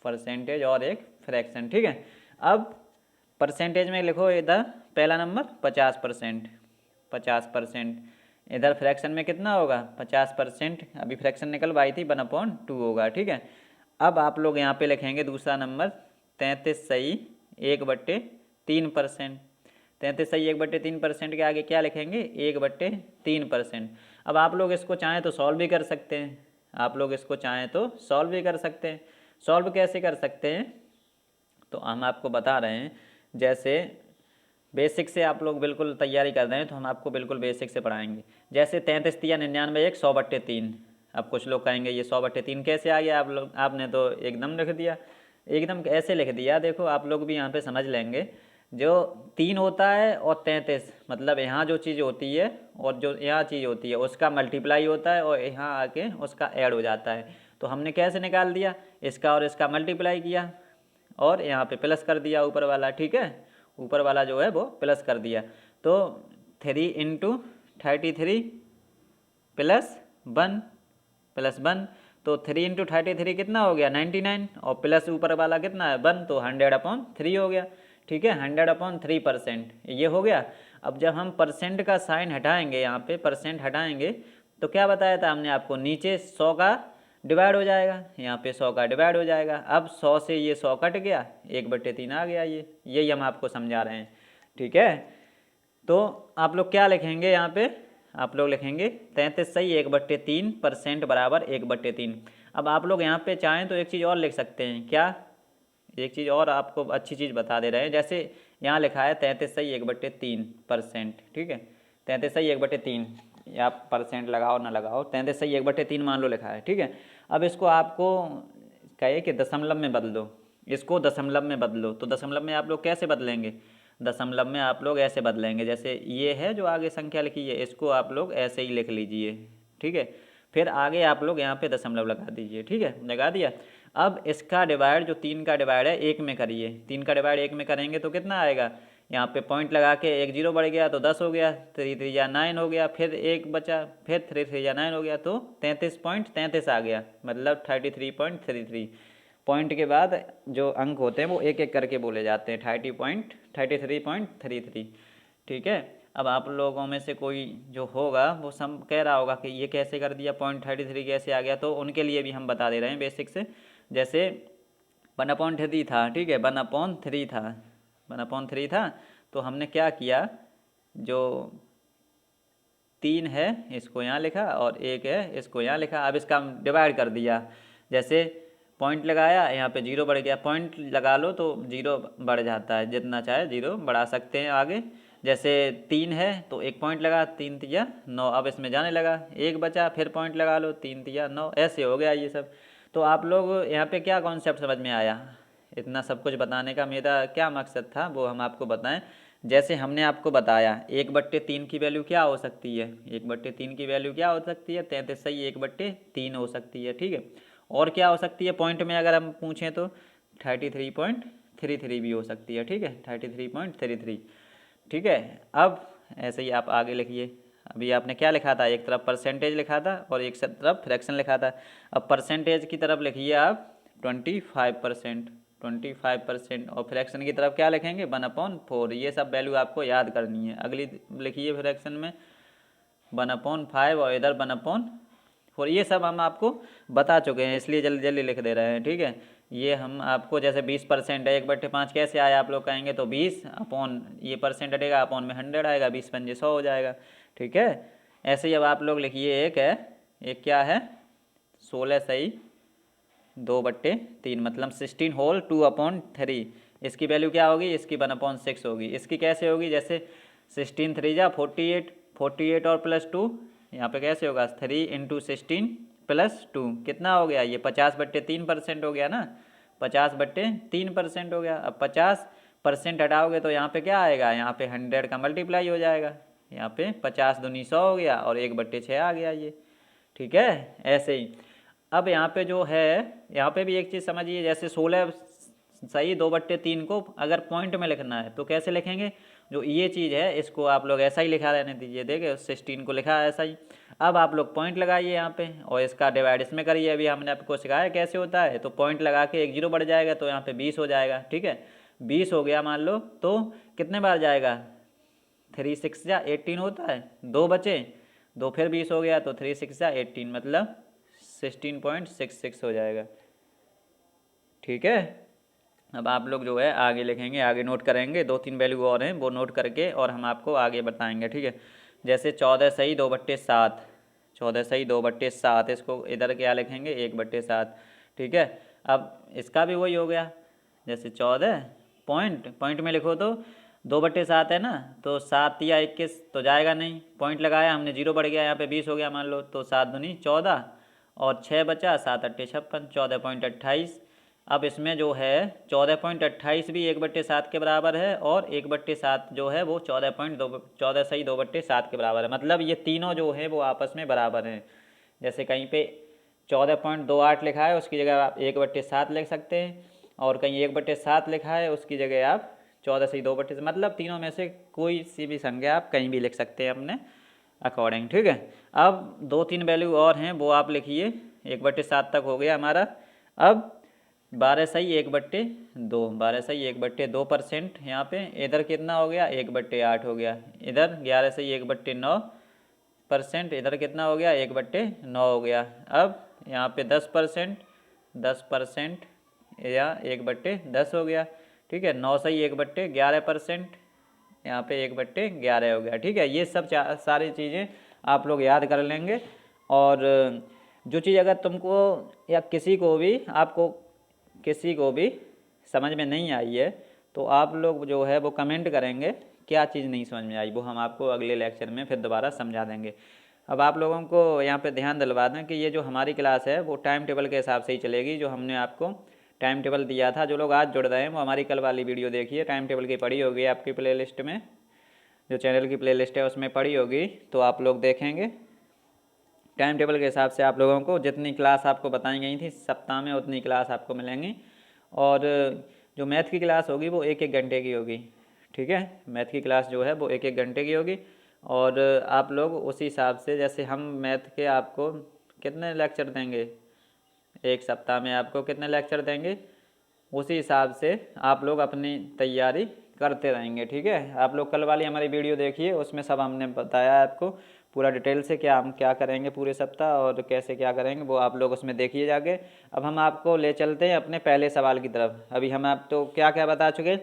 परसेंटेज और एक फ्रैक्शन, ठीक है। अब परसेंटेज में लिखो इधर पहला नंबर 50%, 50%, इधर फ्रैक्शन में कितना होगा 50%, अभी फ्रैक्शन निकलवाई थी 1/2 होगा, ठीक है। अब आप लोग यहाँ पे लिखेंगे दूसरा नंबर 33 सही 1/3%, 33 सही 1/3% के आगे क्या लिखेंगे 1/3%। अब आप लोग इसको चाहें तो सॉल्व भी कर सकते हैं, आप लोग इसको चाहें तो सॉल्व भी कर सकते हैं। सॉल्व कैसे कर सकते हैं, तो हम आपको बता रहे हैं, जैसे बेसिक से आप लोग बिल्कुल तैयारी कर रहे हैं तो हम आपको बिल्कुल बेसिक से पढ़ाएंगे। जैसे 33 या 99 एक 100/3, अब कुछ लोग कहेंगे ये 100/3 कैसे आ गया, आप लोग आपने तो एकदम लिख दिया, एकदम ऐसे लिख दिया, देखो आप लोग भी यहाँ पे समझ लेंगे। जो 3 होता है और 33, मतलब यहाँ जो चीज़ होती है और जो यहाँ चीज़ होती है उसका मल्टीप्लाई होता है और यहाँ आके उसका ऐड हो जाता है। तो हमने कैसे निकाल दिया, इसका और इसका मल्टीप्लाई किया और यहाँ पे प्लस कर दिया ऊपर वाला, ठीक है, ऊपर वाला जो है वो प्लस कर दिया। तो 3 × 33 +1 तो 3 × 33 कितना हो गया 99 और प्लस ऊपर वाला कितना है 1 तो 100/3 हो गया, ठीक है, 100/3% ये हो गया। अब जब हम परसेंट का साइन हटाएंगे, यहाँ पे परसेंट हटाएंगे तो क्या बताया था हमने आपको, नीचे 100 का डिवाइड हो जाएगा, यहाँ पे 100 का डिवाइड हो जाएगा। अब 100 से ये 100 कट गया, 1/3 आ गया, यही हम आपको समझा रहे हैं, ठीक है। तो आप लोग क्या लिखेंगे, यहाँ पे आप लोग लिखेंगे 33 सही 1/3% बराबर 1/3। अब आप लोग यहाँ पे चाहें तो एक चीज़ और लिख सकते हैं, क्या, एक चीज़ और आपको अच्छी चीज़ बता दे रहे हैं। जैसे यहाँ लिखा है 33 सही 1/3%, ठीक है, 33 सही 1/3, या परसेंट लगाओ ना लगाओ, 33 सही 1/3 मान लो लिखा है, ठीक है। अब इसको आपको कहे कि दशमलव में बदलो, इसको दशमलव में बदलो, तो दशमलव में आप लोग कैसे बदलेंगे, दशमलव में आप लोग ऐसे बदलेंगे, जैसे ये है जो आगे संख्या लिखी है इसको आप लोग ऐसे ही लिख लीजिए, ठीक है, फिर आगे आप लोग यहाँ पे दशमलव लगा दीजिए, ठीक है, लगा दिया। अब इसका डिवाइड जो 3 का डिवाइड है 1 में करिए, 3 का डिवाइड 1 में करेंगे तो कितना आएगा, यहाँ पे पॉइंट लगा के 1 0 बढ़ गया तो 10 हो गया, 3 3 या 9 हो गया, फिर 1 बचा, फिर 3 3 या 9 हो गया, तो 33.33 आ गया, मतलब 33.33। पॉइंट के बाद जो अंक होते हैं वो एक एक करके बोले जाते हैं, 33.33, ठीक है। अब आप लोगों में से कोई जो होगा वो सम कह रहा होगा कि ये कैसे कर दिया, 0.33 कैसे आ गया, तो उनके लिए भी हम बता दे रहे हैं बेसिक से। जैसे 1/3 था, ठीक है, 1/3 था, 1/3 था, तो हमने क्या किया, जो 3 है इसको यहाँ लिखा और 1 है इसको यहाँ लिखा, अब इसका डिवाइड कर दिया, जैसे पॉइंट लगाया यहाँ पे 0 बढ़ गया, पॉइंट लगा लो तो 0 बढ़ जाता है, जितना चाहे 0 बढ़ा सकते हैं आगे। जैसे 3 है तो 1 पॉइंट लगा, 3 3 9, अब इसमें जाने लगा, 1 बचा, फिर पॉइंट लगा लो, 3 3 9, ऐसे हो गया ये सब। तो आप लोग यहाँ पे क्या कॉन्सेप्ट समझ में आया, इतना सब कुछ बताने का मेरा क्या मकसद था वो हम आपको बताएं। जैसे हमने आपको बताया 1/3 की वैल्यू क्या हो सकती है, 1/3 की वैल्यू क्या हो सकती है, 33 सही 1/3 हो सकती है, ठीक है। और क्या हो सकती है, पॉइंट में अगर हम पूछें तो 33.33 भी हो सकती है, ठीक है, 33.33, ठीक है। अब ऐसे ही आप आगे लिखिए, अभी आपने क्या लिखा था, एक तरफ परसेंटेज लिखा था और एक तरफ फ्रैक्शन लिखा था। अब परसेंटेज की तरफ लिखिए आप 25%, और फ्रैक्शन की तरफ क्या लिखेंगे 1/4। ये सब वैल्यू आपको याद करनी है। अगली लिखिए फ्रैक्शन में 1/5 और इधर 1/4, ये सब हम आपको बता चुके हैं, इसलिए जल्दी जल्दी लिख दे रहे हैं, ठीक है। ये हम आपको जैसे 20% है 1/5 कैसे आया आप लोग कहेंगे, तो 20 अपॉन ये परसेंट हटेगा, अपॉन में 100 आएगा, 20 पंजे 100 हो जाएगा, ठीक है। ऐसे ही अब आप लोग लिखिए, एक है, एक क्या है 16 सही 2/3, मतलब 16 होल 2/3, इसकी वैल्यू क्या होगी, इसकी 1/6 होगी। इसकी कैसे होगी, जैसे 16 3 जा 48, 48 और +2, यहाँ पे कैसे होगा 3 × 16 +2 कितना हो गया, ये 50/3% हो गया ना, 50/3% हो गया। अब 50% हटाओगे तो यहाँ पे क्या आएगा, यहाँ पे 100 का मल्टीप्लाई हो जाएगा, यहाँ पे 50 दूनी 100 हो गया और 1/6 आ गया ये, ठीक है। ऐसे ही अब यहाँ पे जो है, यहाँ पे भी एक चीज़ समझिए, जैसे 16 सही 2/3 को अगर पॉइंट में लिखना है तो कैसे लिखेंगे, जो ये चीज़ है इसको आप लोग ऐसा ही लिखा रहने दीजिए, देखे 16 को लिखा है ऐसा ही। अब आप लोग पॉइंट लगाइए यहाँ पे और इसका डिवाइड इसमें करिए, अभी हमने आपको सिखाया कैसे होता है। तो पॉइंट लगा के 1 0 बढ़ जाएगा तो यहाँ पे 20 हो जाएगा, ठीक है, 20 हो गया मान लो, तो कितने बार जाएगा 3 6 या 18 होता है, 2 बचे, 2 फिर 20 हो गया तो 3 6 या 18, मतलब 16.66 हो जाएगा, ठीक है। अब आप लोग जो है आगे लिखेंगे, आगे नोट करेंगे, 2-3 वैल्यू और हैं वो नोट करके और हम आपको आगे बताएंगे, ठीक है। जैसे 14 सही 2/7, 14 सही 2/7, इसको इधर क्या लिखेंगे 1/7, ठीक है। अब इसका भी वही हो गया, जैसे 14 पॉइंट में लिखो तो 2/7 है ना, तो 7 या 21 तो जाएगा नहीं, पॉइंट लगाया हमने 0 बढ़ गया, यहाँ पे 20 हो गया मान लो, तो 7 दूनी 14 और 6 बचा, 7 8 56, 14.28। अब इसमें जो है 14.28 भी 1/7 के बराबर है और 1/7 जो है वो 14 सही 2/7 के बराबर है, मतलब ये तीनों जो है वो आपस में बराबर हैं। जैसे कहीं पे 14.28 लिखा है उसकी जगह आप 1/7 लिख सकते हैं, और कहीं 1/7 लिखा है उसकी जगह आप 14 से 2/7, मतलब तीनों में से कोई सी भी संख्या आप कहीं भी लिख सकते हैं अपने अकॉर्डिंग, ठीक है। अब 2-3 वैल्यू और हैं वो आप लिखिए, 1/7 तक हो गया हमारा। अब 12 सही 1/2, 12 सही 1/2%, यहाँ पे इधर कितना हो गया 1/8 हो गया, इधर 11 सही 1/9%, इधर कितना हो गया 1/9 हो गया। अब यहाँ पे 10%, 10% या 1/10 हो गया, ठीक है। 9 सही 1/11%, यहाँ पे 1/11 हो गया, ठीक है। ये सब सारी चीज़ें आप लोग याद कर लेंगे। और जो चीज़ अगर तुमको या किसी को भी समझ में नहीं आई है तो आप लोग जो है वो कमेंट करेंगे क्या चीज़ नहीं समझ में आई, वो हम आपको अगले लेक्चर में फिर दोबारा समझा देंगे। अब आप लोगों को यहाँ पे ध्यान दिलवा दें कि ये जो हमारी क्लास है वो टाइम टेबल के हिसाब से ही चलेगी, जो हमने आपको टाइम टेबल दिया था। जो लोग आज जुड़ रहे हैं वो हमारी कल वाली वीडियो देखिए, टाइम टेबल की पड़ी होगी आपकी प्लेलिस्ट में, जो चैनल की प्लेलिस्ट है उसमें पड़ी होगी, तो आप लोग देखेंगे टाइम टेबल के हिसाब से आप लोगों को जितनी क्लास आपको बताई गई थी सप्ताह में उतनी क्लास आपको मिलेंगी। और जो मैथ की क्लास होगी वो 1-1 घंटे की होगी, ठीक है। मैथ की क्लास जो है वो 1-1 घंटे की होगी, और आप लोग उसी हिसाब से, जैसे हम मैथ के आपको कितने लेक्चर देंगे, एक सप्ताह में आपको कितने लेक्चर देंगे, उसी हिसाब से आप लोग अपनी तैयारी करते रहेंगे, ठीक है। आप लोग कल वाली हमारी वीडियो देखिए, उसमें सब हमने बताया है आपको पूरा डिटेल से क्या हम क्या करेंगे पूरे सप्ताह और कैसे क्या करेंगे, वो आप लोग उसमें देखिए जाके। अब हम आपको ले चलते हैं अपने पहले सवाल की तरफ। अभी हम आप तो क्या क्या बता चुके,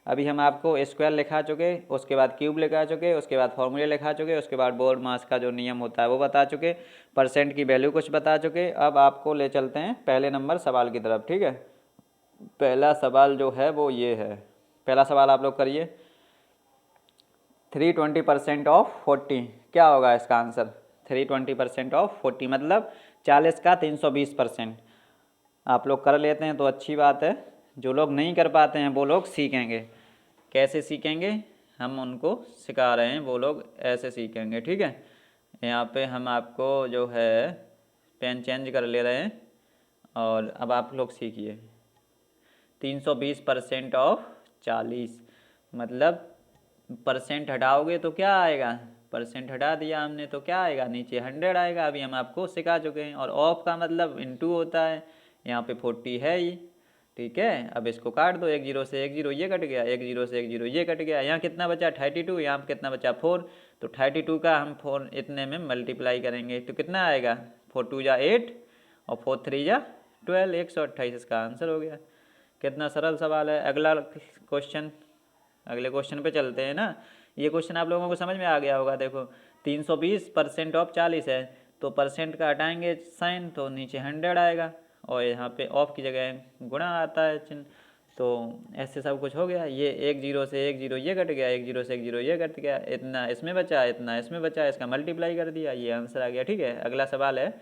अभी हम आपको स्क्वायर लिखा चुके, उसके बाद क्यूब लिखा चुके, उसके बाद फॉर्मूले लिखा चुके, उसके बाद बोर्ड मास का जो नियम होता है वो बता चुके, परसेंट की वैल्यू कुछ बता चुके। अब आपको ले चलते हैं पहले नंबर सवाल की तरफ, ठीक है। पहला सवाल जो है वो ये है, पहला सवाल आप लोग करिए। 320% ऑफ 40 क्या होगा इसका आंसर। 320% ऑफ 40 मतलब 40 का 320%। आप लोग कर लेते हैं तो अच्छी बात है, जो लोग नहीं कर पाते हैं वो लोग सीखेंगे। कैसे सीखेंगे, हम उनको सिखा रहे हैं, वो लोग ऐसे सीखेंगे, ठीक है। यहाँ पे हम आपको जो है पेन चेंज कर ले रहे हैं, और अब आप लोग सीखिए। 320% ऑफ 40 मतलब परसेंट हटाओगे तो क्या आएगा, परसेंट हटा दिया हमने तो क्या आएगा, नीचे 100 आएगा। अभी हम आपको सिखा चुके हैं। और ऑफ का मतलब इनटू होता है, यहाँ पे 40 है ही, ठीक है। अब इसको काट दो, 1 0 से 1 0 ये कट गया, 1 0 से 1 0 ये कट गया। यहाँ कितना बचा 32, यहाँ पर कितना बचा 4, तो 32 का हम 4 इतने में मल्टीप्लाई करेंगे तो कितना आएगा, 4 2 जा 8 और 4 3 जा 12, 128 इसका आंसर हो गया। कितना सरल सवाल है। अगला क्वेश्चन, अगले क्वेश्चन पे चलते हैं ना। ये क्वेश्चन आप लोगों को समझ में आ गया होगा। देखो 320% ऑफ 40 है, तो परसेंट का हटाएंगे साइन तो नीचे 100 आएगा, और यहाँ पे ऑफ की जगह गुणा आता है चिन्ह, तो ऐसे सब कुछ हो गया। ये 1 0 से 1 0 ये कट गया, 1 0 से 1 0 ये कट गया, इतना इसमें बचा, इतना इसमें बचा, इसका मल्टीप्लाई कर दिया, ये आंसर आ गया, ठीक है। अगला सवाल है,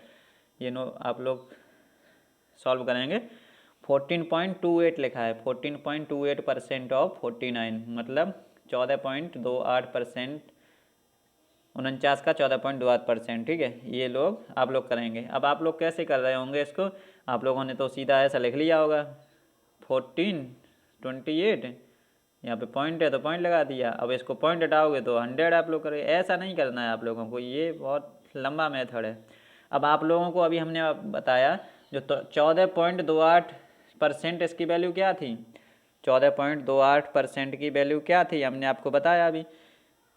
ये आप लोग सॉल्व करेंगे। 14.28 लिखा है, 14.28% ऑफ 49 मतलब 14.28%, 49 का 14.28%, ठीक है। ये लोग आप लोग करेंगे। अब आप लोग कैसे कर रहे होंगे इसको, आप लोगों ने तो सीधा ऐसा लिख लिया होगा 1428, यहाँ पे पॉइंट है तो पॉइंट लगा दिया। अब इसको पॉइंट हटाओगे तो 100 आप लोग करेंगे। ऐसा नहीं करना है आप लोगों को, ये बहुत लंबा मेथड है। अब आप लोगों को अभी हमने बताया जो 14.28% इसकी वैल्यू क्या थी, 14.28% की वैल्यू क्या थी हमने आपको बताया अभी,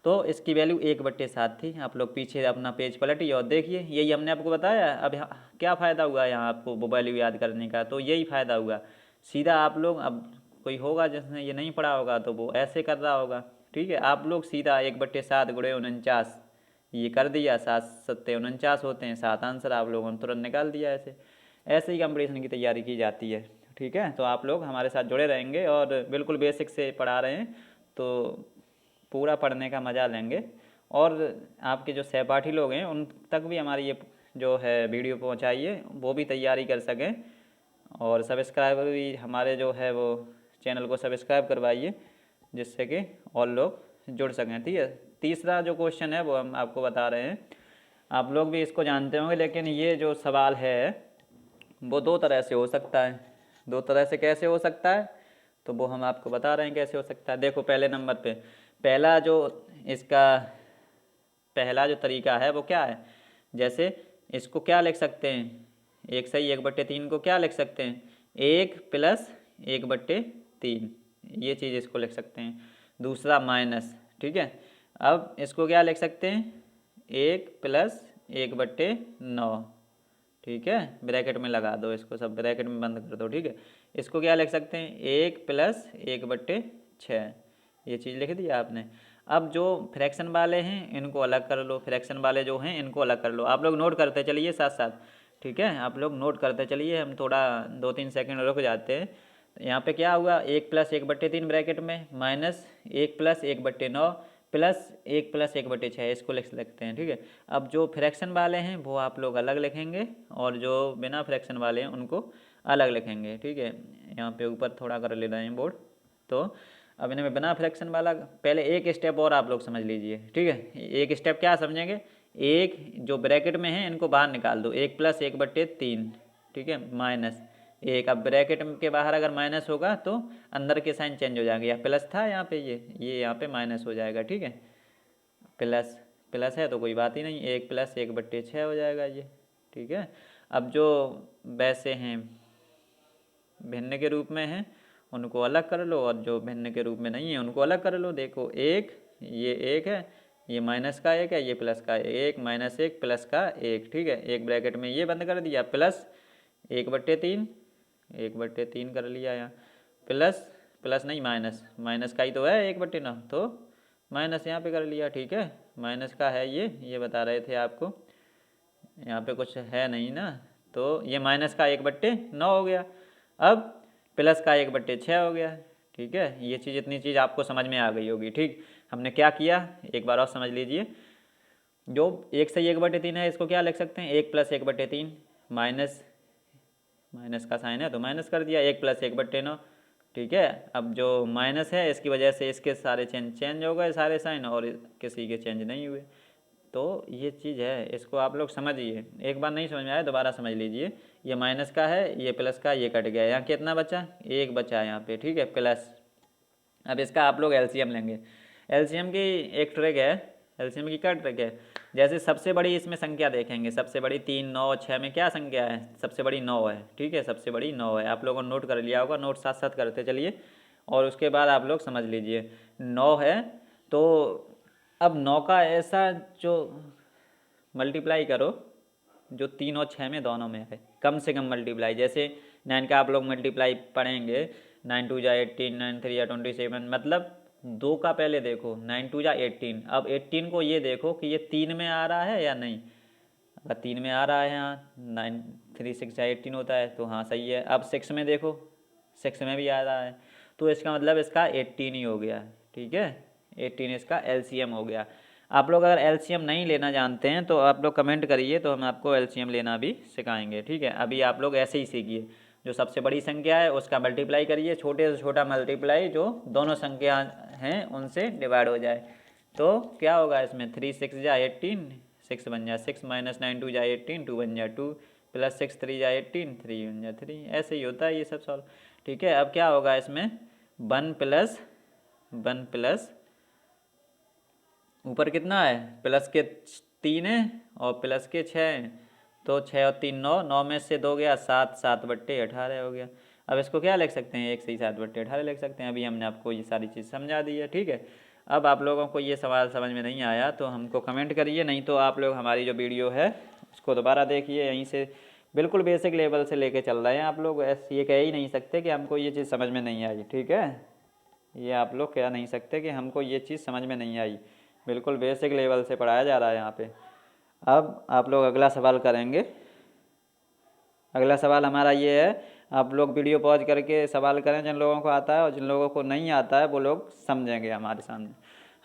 तो इसकी वैल्यू 1/7 थी। आप लोग पीछे अपना पेज पलटिए और देखिए, यही हमने आपको बताया। अब क्या फ़ायदा हुआ यहाँ आपको वो वैल्यू याद करने का, तो यही फ़ायदा हुआ। सीधा आप लोग, अब कोई होगा जिसने ये नहीं पढ़ा होगा तो वो ऐसे कर रहा होगा, ठीक है। आप लोग सीधा 1/7 गुणे 49 ये कर दिया, 7 7 49 होते हैं, 7 आंसर आप लोगों ने तुरंत निकाल दिया। ऐसे ऐसे ही कंपटीशन की तैयारी की जाती है, ठीक है। तो आप लोग हमारे साथ जुड़े रहेंगे और बिल्कुल बेसिक से पढ़ा रहे हैं, तो पूरा पढ़ने का मज़ा लेंगे। और आपके जो सहपाठी लोग हैं उन तक भी हमारी ये जो है वीडियो पहुंचाइए, वो भी तैयारी कर सकें। और सब्सक्राइबर भी हमारे जो है वो चैनल को सब्सक्राइब करवाइए, जिससे कि और लोग जुड़ सकें, ठीक है। तीसरा जो क्वेश्चन है वो हम आपको बता रहे हैं, आप लोग भी इसको जानते होंगे, लेकिन ये जो सवाल है वो दो तरह से हो सकता है। दो तरह से कैसे हो सकता है, तो वो हम आपको बता रहे हैं कैसे हो सकता है। देखो पहले नंबर पे पहला जो इसका पहला जो तरीका है वो क्या है, जैसे इसको क्या लिख सकते हैं, 1/1/3 को क्या लिख सकते हैं, 1+1/3, ये चीज़ इसको लिख सकते हैं। दूसरा माइनस, ठीक है। अब इसको क्या लिख सकते हैं, 1+1/9, ठीक है। ब्रैकेट में लगा दो इसको, सब ब्रैकेट में बंद कर दो, ठीक है। इसको क्या लिख सकते हैं, 1+1/6, ये चीज़ लिख दी आपने। अब जो फ्रैक्शन वाले हैं इनको अलग कर लो, फ्रैक्शन वाले जो हैं इनको अलग कर लो। आप लोग नोट करते चलिए साथ साथ, ठीक है। आप लोग नोट करते चलिए, हम थोड़ा 2-3 सेकंड रुक जाते हैं। यहाँ पे क्या हुआ, 1+1/3 ब्रैकेट में माइनस 1+1/9 प्लस 1+1/6, इसको लिख सकते हैं, ठीक है। अब जो फ्रैक्शन वाले हैं वो आप लोग अलग लिखेंगे और जो बिना फ्रैक्शन वाले हैं उनको अलग लिखेंगे, ठीक है। यहाँ पे ऊपर थोड़ा कर ले रहे हैं बोर्ड। तो अब इनमें बिना फ्रैक्शन वाला पहले एक स्टेप और आप लोग समझ लीजिए, ठीक है। एक स्टेप क्या समझेंगे, एक जो ब्रैकेट में है इनको बाहर निकाल दो, 1+1/3, ठीक है, माइनस एक। अब ब्रैकेट के बाहर अगर माइनस होगा तो अंदर के साइन चेंज हो जाएंगे, या प्लस था यहाँ पे, ये यहाँ पे माइनस हो जाएगा, ठीक है। प्लस प्लस है तो कोई बात ही नहीं, 1+1/6 हो जाएगा ये, ठीक है। अब जो वैसे हैं भिन्न के रूप में हैं उनको अलग कर लो, और जो भिन्न के रूप में नहीं है उनको अलग कर लो। देखो ये एक है, ये माइनस का एक है, ये प्लस का एक, -1 प्लस का एक, ठीक है। एक ब्रैकेट में ये बंद कर दिया, प्लस 1/3, 1/3 कर लिया यहाँ, प्लस प्लस नहीं माइनस का ही तो है 1/9, तो माइनस यहाँ पे कर लिया, ठीक है। माइनस का है ये बता रहे थे आपको, यहाँ पे कुछ है नहीं ना, तो ये माइनस का 1/9 हो गया। अब प्लस का 1/6 हो गया, ठीक है। ये चीज़ इतनी चीज़ आपको समझ में आ गई होगी, ठीक। हमने क्या किया एक बार और समझ लीजिए। जो 1/3 है इसको क्या लिख सकते हैं, 1+1/3, माइनस का साइन है तो माइनस कर दिया, 1+1/9, ठीक है। अब जो माइनस है इसकी वजह से इसके सारे चेंज हो गए सारे साइन, और किसी के चेंज नहीं हुए। तो ये चीज़ है, इसको आप लोग समझिए। एक बार नहीं समझ में आया दोबारा समझ लीजिए। ये माइनस का है, ये प्लस का, ये कट गया, यहाँ कितना बचा, एक बचा यहाँ पे, ठीक है, प्लस। अब इसका आप लोग एलसीएम लेंगे। एलसीएम की एक ट्रिक है, एलसीएम की क्या ट्रिक है, जैसे सबसे बड़ी इसमें संख्या देखेंगे, सबसे बड़ी 3, 9, 6 में क्या संख्या है, सबसे बड़ी 9 है, ठीक है, सबसे बड़ी 9 है। आप लोगों ने नोट कर लिया होगा, नोट साथ साथ करते चलिए और उसके बाद आप लोग समझ लीजिए। 9 है तो अब 9 का ऐसा जो मल्टीप्लाई करो जो 3 और 6 में दोनों में है, कम से कम मल्टीप्लाई। जैसे 9 का आप लोग मल्टीप्लाई पढ़ेंगे, 9 2 जा 18, 9 3 जा 27, मतलब 2 का पहले देखो, 9 2 जा 18। अब 18 को ये देखो कि ये 3 में आ रहा है या नहीं, अगर 3 में आ रहा है, यहाँ 9 3 6 जा 18 होता है तो हाँ सही है। अब 6 में देखो, 6 में भी आ रहा है, तो इसका मतलब इसका 18 ही हो गया, ठीक है। 18 इसका एलसीएम हो गया। आप लोग अगर एलसीएम नहीं लेना जानते हैं तो आप लोग कमेंट करिए, तो हम आपको एलसीएम लेना भी सिखाएंगे, ठीक है। अभी आप लोग ऐसे ही सीखिए, जो सबसे बड़ी संख्या है उसका मल्टीप्लाई करिए, छोटे से छोटा मल्टीप्लाई जो दोनों संख्या हैं उनसे डिवाइड हो जाए, तो क्या होगा इसमें, 3 6 जा 18, 6 बन जा 6, -9 2 जा 18, 2 बन जा 2, प्लस 6 3 जा 18, 3 बन जा 3, ऐसे ही होता है ये सब सॉल्व, ठीक है। अब क्या होगा इसमें, 1 प्लस ऊपर कितना है, प्लस के 3 है और प्लस के 6 हैं, तो 6 और 3 9, 9 में से 2 गया 7, 7/18 हो गया। अब इसको क्या लिख सकते हैं, 1 से ही 7/18 लिख सकते हैं। अभी हमने आपको ये सारी चीज़ समझा दी है, ठीक है। अब आप लोगों को ये सवाल समझ में नहीं आया तो हमको कमेंट करिए, नहीं तो आप लोग हमारी जो वीडियो है उसको दोबारा देखिए, यहीं से बिल्कुल बेसिक लेवल से लेके चल रहे हैं आप लोग। ऐसे ये कह ही नहीं सकते कि हमको ये चीज़ समझ में नहीं आई, ठीक है। ये आप लोग कह नहीं सकते कि हमको ये चीज़ समझ में नहीं आई, बिल्कुल बेसिक लेवल से पढ़ाया जा रहा है यहाँ पे। अब आप लोग अगला सवाल करेंगे। अगला सवाल हमारा ये है, आप लोग वीडियो पॉज करके सवाल करें जिन लोगों को आता है, और जिन लोगों को नहीं आता है वो लोग समझेंगे हमारे सामने,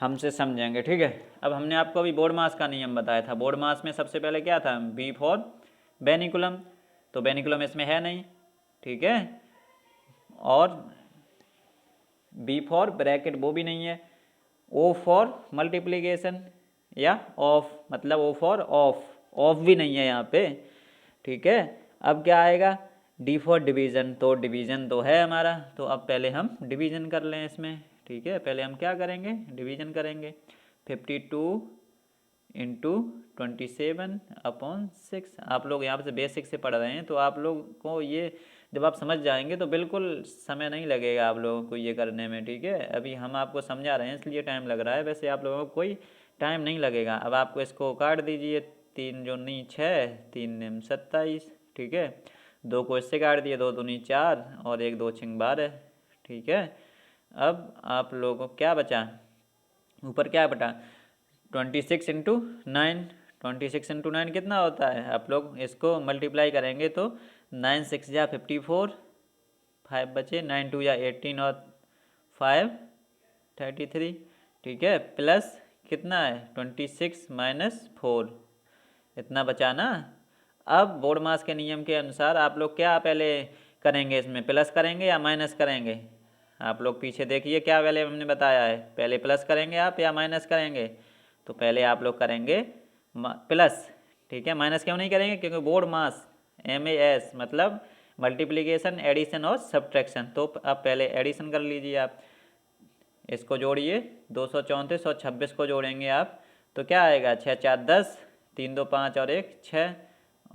हमसे समझेंगे, ठीक है। अब हमने आपको अभी बोर्ड मास का नियम बताया था। बोर्ड मास में सबसे पहले क्या था, बी फॉर बेनिकुलम, तो बेनिकुलम इसमें है नहीं, ठीक है, और बी फॉर ब्रैकेट वो भी नहीं है, ओ फॉर मल्टीप्लिकेशन या ऑफ, मतलब ओ फॉर ऑफ भी नहीं है यहाँ पे, ठीक है। अब क्या आएगा, डी फॉर डिवीज़न, तो डिवीज़न तो है हमारा, तो अब पहले हम डिवीज़न कर लें इसमें। ठीक है, पहले हम क्या करेंगे, डिवीज़न करेंगे। 52 इंटू 27/6। आप लोग यहाँ से बेसिक से पढ़ रहे हैं, तो आप लोग को ये जब आप समझ जाएंगे तो बिल्कुल समय नहीं लगेगा आप लोगों को ये करने में। ठीक है, अभी हम आपको समझा रहे हैं इसलिए टाइम लग रहा है, वैसे आप लोगों को कोई टाइम नहीं लगेगा। अब आपको इसको काट दीजिए, 3 दूनी 6, 3 निम 27। ठीक है, 2 को इससे काट दिए, 2 दूनी 4 और 1 2 छिंग 12। ठीक है, अब आप लोगों को क्या बचा, ऊपर क्या बटा, 26 इंटू 9। 26 इंटू 9 कितना होता है, आप लोग इसको मल्टीप्लाई करेंगे तो 9 6 या 54, 5 बचे, 9 2 या 18 और 5 33। ठीक है, प्लस कितना है 26 माइनस 4, इतना बचा ना। अब बोर्ड मास के नियम के अनुसार आप लोग क्या पहले करेंगे, इसमें प्लस करेंगे या माइनस करेंगे। आप लोग पीछे देखिए क्या पहले हमने बताया है, पहले प्लस करेंगे आप या माइनस करेंगे। तो पहले आप लोग करेंगे प्लस। ठीक है, माइनस क्यों नहीं करेंगे, क्योंकि बोर्ड मास MAS मतलब मल्टीप्लिकेशन, एडिशन और सब्ट्रैक्शन। तो अब पहले एडिशन कर लीजिए आप, इसको जोड़िए, 234 और 26 को जोड़ेंगे आप तो क्या आएगा, 6 4 10, 3 2 5 और 1 6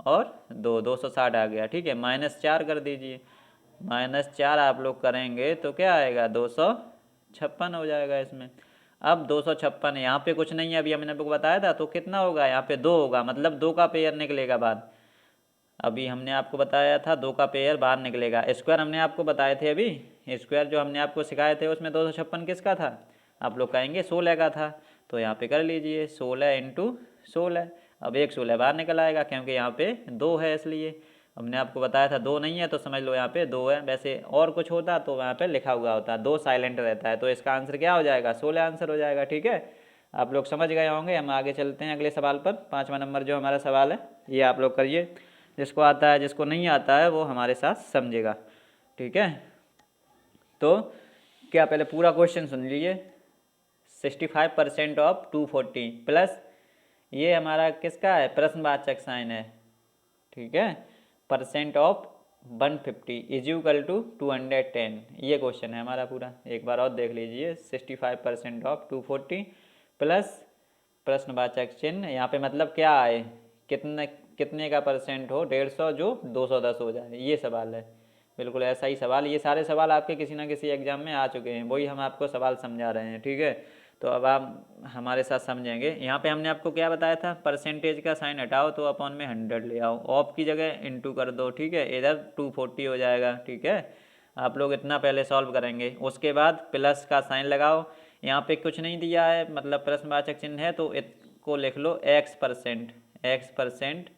और 2 260 आ गया। ठीक है, -4 कर दीजिए, -4 आप लोग करेंगे तो क्या आएगा 256 हो जाएगा इसमें। अब 256, यहाँ पे कुछ नहीं है, अभी हमने आपको बताया था, तो कितना होगा, यहाँ पे 2 होगा, मतलब 2 का पेयर निकलेगा बाद। अभी हमने आपको बताया था 2 का पेयर बाहर निकलेगा। स्क्वायर हमने आपको बताए थे, अभी स्क्वायर जो हमने आपको सिखाए थे उसमें 256 किसका था, आप लोग कहेंगे 16 का था। तो यहाँ पे कर लीजिए 16 इंटू 16। अब एक 16 बाहर निकल आएगा, क्योंकि यहाँ पे 2 है इसलिए। हमने आपको बताया था 2 नहीं है, तो समझ लो यहाँ पे 2 है। वैसे और कुछ होता तो वहाँ पे लिखा हुआ होता, 2 साइलेंट रहता है, तो इसका आंसर क्या हो जाएगा, 16 आंसर हो जाएगा। ठीक है, आप लोग समझ गए होंगे। हम आगे चलते हैं अगले सवाल पर। 5वां नंबर जो हमारा सवाल है ये आप लोग करिए, जिसको आता है, जिसको नहीं आता है वो हमारे साथ समझेगा। ठीक है, तो क्या पहले पूरा क्वेश्चन सुन लीजिए। 65% ऑफ 240 प्लस ये हमारा किसका है, प्रश्नवाचक साइन है। ठीक है, percent of 150 is equal to 210, ये क्वेश्चन है हमारा पूरा। एक बार और देख लीजिए, 65% ऑफ 240 प्लस प्रश्नवाचक चिन्ह, यहाँ पे मतलब क्या आए, कितने कितने का परसेंट हो, 150 जो 210 हो जाए, ये सवाल है। बिल्कुल ऐसा ही सवाल, ये सारे सवाल आपके किसी ना किसी एग्जाम में आ चुके हैं, वही हम आपको सवाल समझा रहे हैं। ठीक है, तो अब आप हमारे साथ समझेंगे। यहाँ पे हमने आपको क्या बताया था, परसेंटेज का साइन हटाओ तो अपॉन में 100 ले आओ, ऑफ की जगह इनटू कर दो। ठीक है, इधर 240 हो जाएगा। ठीक है, आप लोग इतना पहले सॉल्व करेंगे, उसके बाद प्लस का साइन लगाओ। यहाँ पे कुछ नहीं दिया है, मतलब प्रश्नवाचक चिन्ह है, तो इसको लिख लो x%, x%।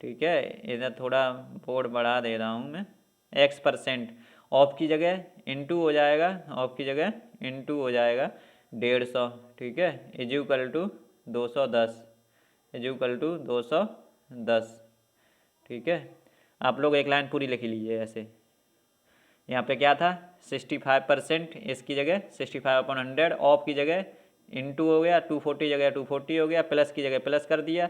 ठीक है, इधर थोड़ा बोर्ड बढ़ा दे रहा हूँ मैं, x%, ऑफ की जगह इनटू हो जाएगा, ऑफ की जगह इनटू हो जाएगा 150। ठीक है, is equal to 210, is equal to 210। ठीक है, आप लोग एक लाइन पूरी लिख लीजिए ऐसे। यहाँ पे क्या था, 65%, इसकी जगह 65/100, ऑफ की जगह इनटू हो गया, 240 जगह 240 हो गया, प्लस की जगह प्लस कर दिया,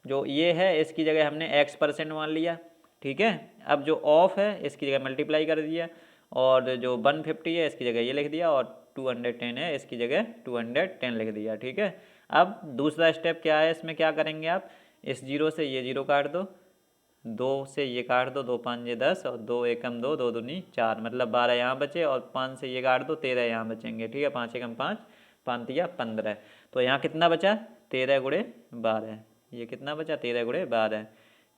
जो ये है इसकी जगह हमने x% मान लिया। ठीक है, अब जो ऑफ है इसकी जगह मल्टीप्लाई कर दिया, और जो 150 है इसकी जगह ये लिख दिया, और 210 है इसकी जगह 210 लिख दिया। ठीक है, अब दूसरा स्टेप क्या है, इसमें क्या करेंगे आप, इस जीरो से ये जीरो काट दो, 2 से ये काट दो, 2 5 ये 10 और 2 एकम 2, 2 दूनी 4, मतलब 12 यहाँ बचे, और 5 से ये काट दो, 13 यहाँ बचेंगे। ठीक है, 5 एकम 5, 5 तिया 15, तो यहाँ कितना बचा, 13 गुणे 12, ये कितना बचा, 13 गुणे 12,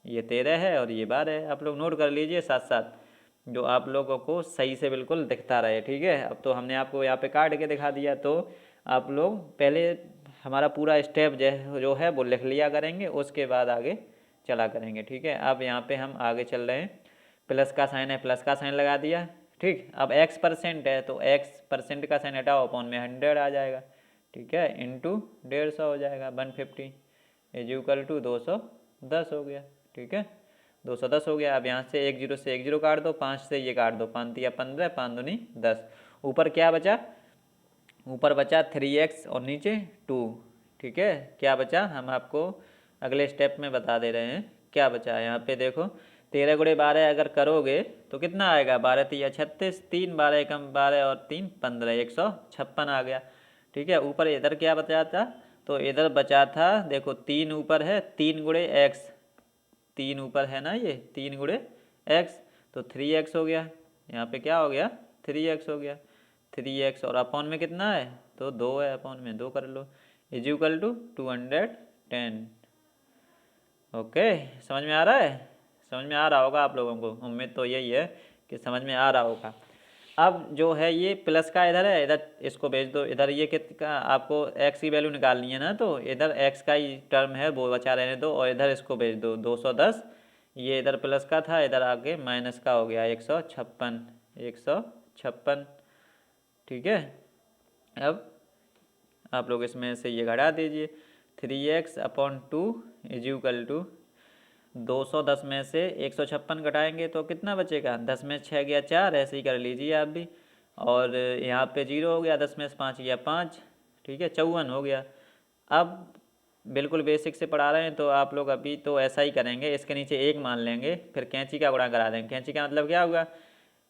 ये 13 है और ये 12 है। आप लोग नोट कर लीजिए साथ साथ, जो आप लोगों को सही से बिल्कुल दिखता रहे। ठीक है, अब तो हमने आपको यहाँ पे काट के दिखा दिया, तो आप लोग पहले हमारा पूरा स्टेप जो है वो लिख लिया करेंगे, उसके बाद आगे चला करेंगे। ठीक है, अब यहाँ पे हम आगे चल रहे हैं, प्लस का साइन है, प्लस का साइन लगा दिया। ठीक, अब x% है तो x% का साइन हटाओ, अपॉन में 100 आ जाएगा। ठीक है, इंटू 150 हो जाएगा, 150 इज इक्वल टू 210 हो गया। ठीक है, 210 हो गया। अब यहाँ से एक जीरो से एक जीरो काट दो, 5 से ये काट दो, 5 तिया 15, 5 दूनी 10, ऊपर क्या बचा, ऊपर बचा 3x और नीचे 2। ठीक है, क्या बचा, हम आपको अगले स्टेप में बता दे रहे हैं क्या बचा है। यहाँ पे देखो 13 गुणे 12 अगर करोगे तो कितना आएगा, 12 तिया 36, 3 12 एकम 12 और 3 15, 156 आ गया। ठीक है, ऊपर इधर क्या बचा था, तो इधर बचा था, देखो 3 ऊपर है, 3 गुणे एक्स, 3 ऊपर है ना, ये 3 गुणे एक्स, तो 3x हो गया। यहाँ पे क्या हो गया, 3x हो गया। 3x और अपॉन में कितना है, तो 2 है, अपॉन में 2 कर लो, इज इक्वल टू 210। ओके, समझ में आ रहा है, समझ में आ रहा होगा आप लोगों को, उम्मीद तो यही है कि समझ में आ रहा होगा। अब जो है ये प्लस का इधर है, इधर इसको भेज दो, इधर ये कितना आपको x की वैल्यू निकालनी है ना, तो इधर x का ही टर्म है वो बचा रहने दो, और इधर इसको भेज दो 210, ये इधर प्लस का था, इधर आगे माइनस का हो गया 156। ठीक है, अब आप लोग इसमें से ये घटा दीजिए, 3x upon 2 is equal to 210 में से 156 घटाएंगे तो कितना बचेगा, 10 में 6 गया 4, ऐसे ही कर लीजिए आप भी, और यहाँ पे 0 हो गया, 10 में से 5 गया 5, ठीक है 54 हो गया। अब बिल्कुल बेसिक से पढ़ा रहे हैं तो आप लोग अभी तो ऐसा ही करेंगे, इसके नीचे 1 मान लेंगे, फिर कैंची का गुणा करा देंगे। कैंची का मतलब क्या होगा,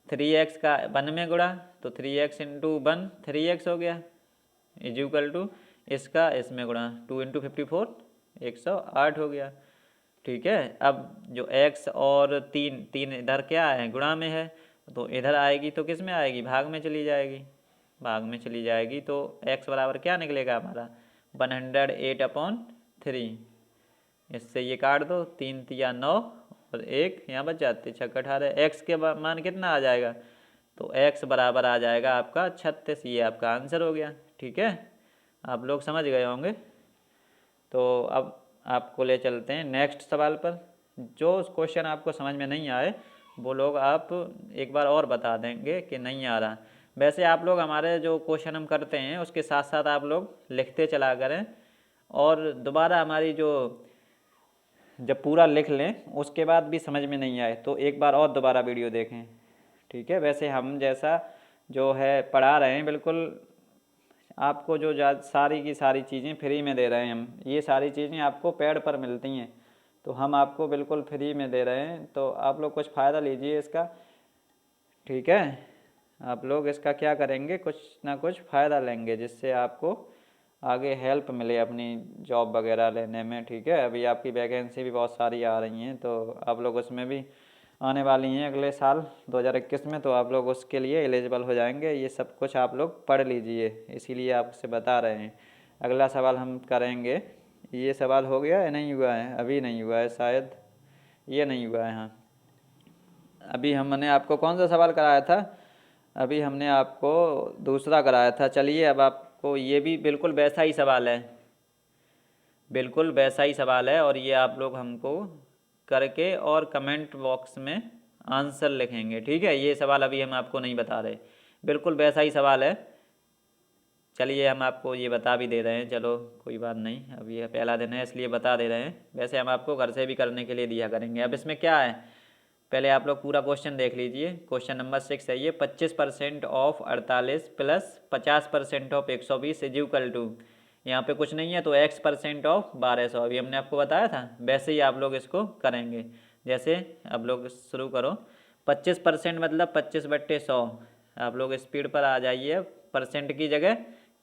3x का 1 में गुणा, तो 3x इंटू 1 3x हो गया, इज इक्वल टू इसका इसमें गुणा 2 इंटू 54 108 हो गया। ठीक है, अब जो x और 3 इधर क्या है, गुणा में है, तो इधर आएगी तो किस में आएगी, भाग में चली जाएगी, भाग में चली जाएगी, तो x बराबर क्या निकलेगा हमारा 108/3। इससे ये काट दो, 3 तिया 9 और 1 यहाँ बच जाते, 6 18, x के मान कितना आ जाएगा, तो x बराबर आ जाएगा आपका 36, ये आपका आंसर हो गया। ठीक है, आप लोग समझ गए होंगे। तो अब आपको ले चलते हैं नेक्स्ट सवाल पर। जो क्वेश्चन आपको समझ में नहीं आए वो लोग आप एक बार और बता देंगे कि नहीं आ रहा। वैसे आप लोग हमारे जो क्वेश्चन हम करते हैं उसके साथ साथ आप लोग लिखते चला करें, और दोबारा हमारी जो जब पूरा लिख लें उसके बाद भी समझ में नहीं आए तो एक बार और दोबारा वीडियो देखें। ठीक है, वैसे हम जैसा जो है पढ़ा रहे हैं बिल्कुल आपको जो सारी की सारी चीज़ें फ्री में दे रहे हैं हम, ये सारी चीज़ें आपको पेड पर मिलती हैं तो हम आपको बिल्कुल फ्री में दे रहे हैं, तो आप लोग कुछ फ़ायदा लीजिए इसका। ठीक है, आप लोग इसका क्या करेंगे, कुछ ना कुछ फ़ायदा लेंगे जिससे आपको आगे हेल्प मिले अपनी जॉब वगैरह लेने में। ठीक है, अभी आपकी वैकेंसी भी बहुत सारी आ रही हैं तो आप लोग उसमें भी आने वाली हैं अगले साल 2021 में, तो आप लोग उसके लिए एलिजिबल हो जाएंगे। ये सब कुछ आप लोग पढ़ लीजिए, इसीलिए आपसे बता रहे हैं। अगला सवाल हम करेंगे, ये सवाल हो गया है, नहीं हुआ है, अभी नहीं हुआ है शायद, ये नहीं हुआ है। हाँ, अभी हमने आपको कौन सा सवाल कराया था, अभी हमने आपको दूसरा कराया था। चलिए अब आपको ये भी बिल्कुल वैसा ही सवाल है, बिल्कुल वैसा ही सवाल है, और ये आप लोग हमको करके और कमेंट बॉक्स में आंसर लिखेंगे। ठीक है, ये सवाल अभी हम आपको नहीं बता रहे, बिल्कुल वैसा ही सवाल है। चलिए हम आपको ये बता भी दे रहे हैं, चलो कोई बात नहीं, अभी यह पहला दिन है इसलिए बता दे रहे हैं, वैसे हम आपको घर से भी करने के लिए दिया करेंगे। अब इसमें क्या है, पहले आप लोग पूरा क्वेश्चन देख लीजिए। क्वेश्चन नंबर 6 है ये, 25% ऑफ 48 प्लस 50% ऑफ 120 इज इक्वल टू, यहाँ पे कुछ नहीं है तो x% ऑफ 1200, अभी हमने आपको बताया था वैसे ही आप लोग इसको करेंगे। जैसे अब लोग शुरू करो, 25% मतलब 25/100, आप लोग स्पीड पर आ जाइए, परसेंट की जगह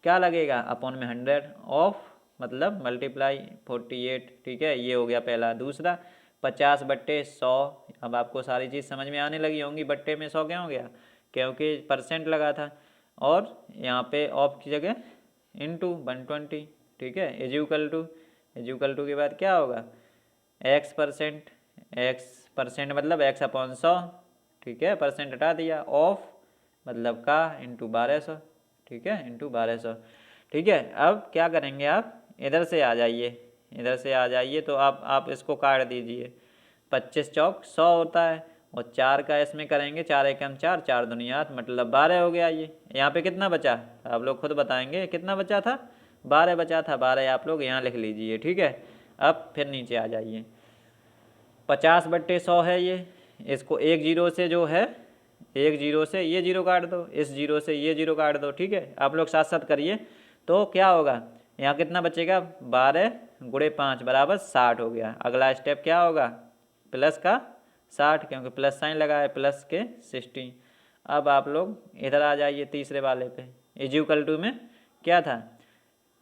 क्या लगेगा, अपॉन में 100, ऑफ मतलब मल्टीप्लाई 48। ठीक है, ये हो गया पहला। दूसरा 50/100, अब आपको सारी चीज़ समझ में आने लगी होंगी, बट्टे में 100 क्या हो गया, क्योंकि परसेंट लगा था, और यहाँ पे ऑफ की जगह इंटू 120। ठीक है, इज इक्वल टू के बाद क्या होगा, x%, x% मतलब x/100। ठीक है, परसेंट हटा दिया, ऑफ मतलब का इंटू 1200। ठीक है, इंटू 1200। ठीक है, अब क्या करेंगे, आप इधर से आ जाइए, इधर से आ जाइए, तो आप इसको काट दीजिए, 25 चौक 100 होता है, और 4 का इसमें करेंगे, 4 एकम 4, 4 दुनियात मतलब 12 हो गया। ये यहाँ पे कितना बचा, आप लोग खुद बताएंगे कितना बचा था, 12 बचा था, 12 आप लोग यहाँ लिख लीजिए। ठीक है, अब फिर नीचे आ जाइए, 50/100 है ये, इसको एक जीरो से जो है, एक जीरो से ये जीरो काट दो, इस जीरो से ये जीरो काट दो। ठीक है, आप लोग साथ साथ करिए, तो क्या होगा, यहाँ कितना बचेगा, 12 × 5 बराबर 60 हो गया। अगला स्टेप क्या होगा, प्लस का 60, क्योंकि प्लस साइन लगा है, प्लस के 60। अब आप लोग इधर आ जाइए तीसरे वाले पे। इक्वल टू में क्या था,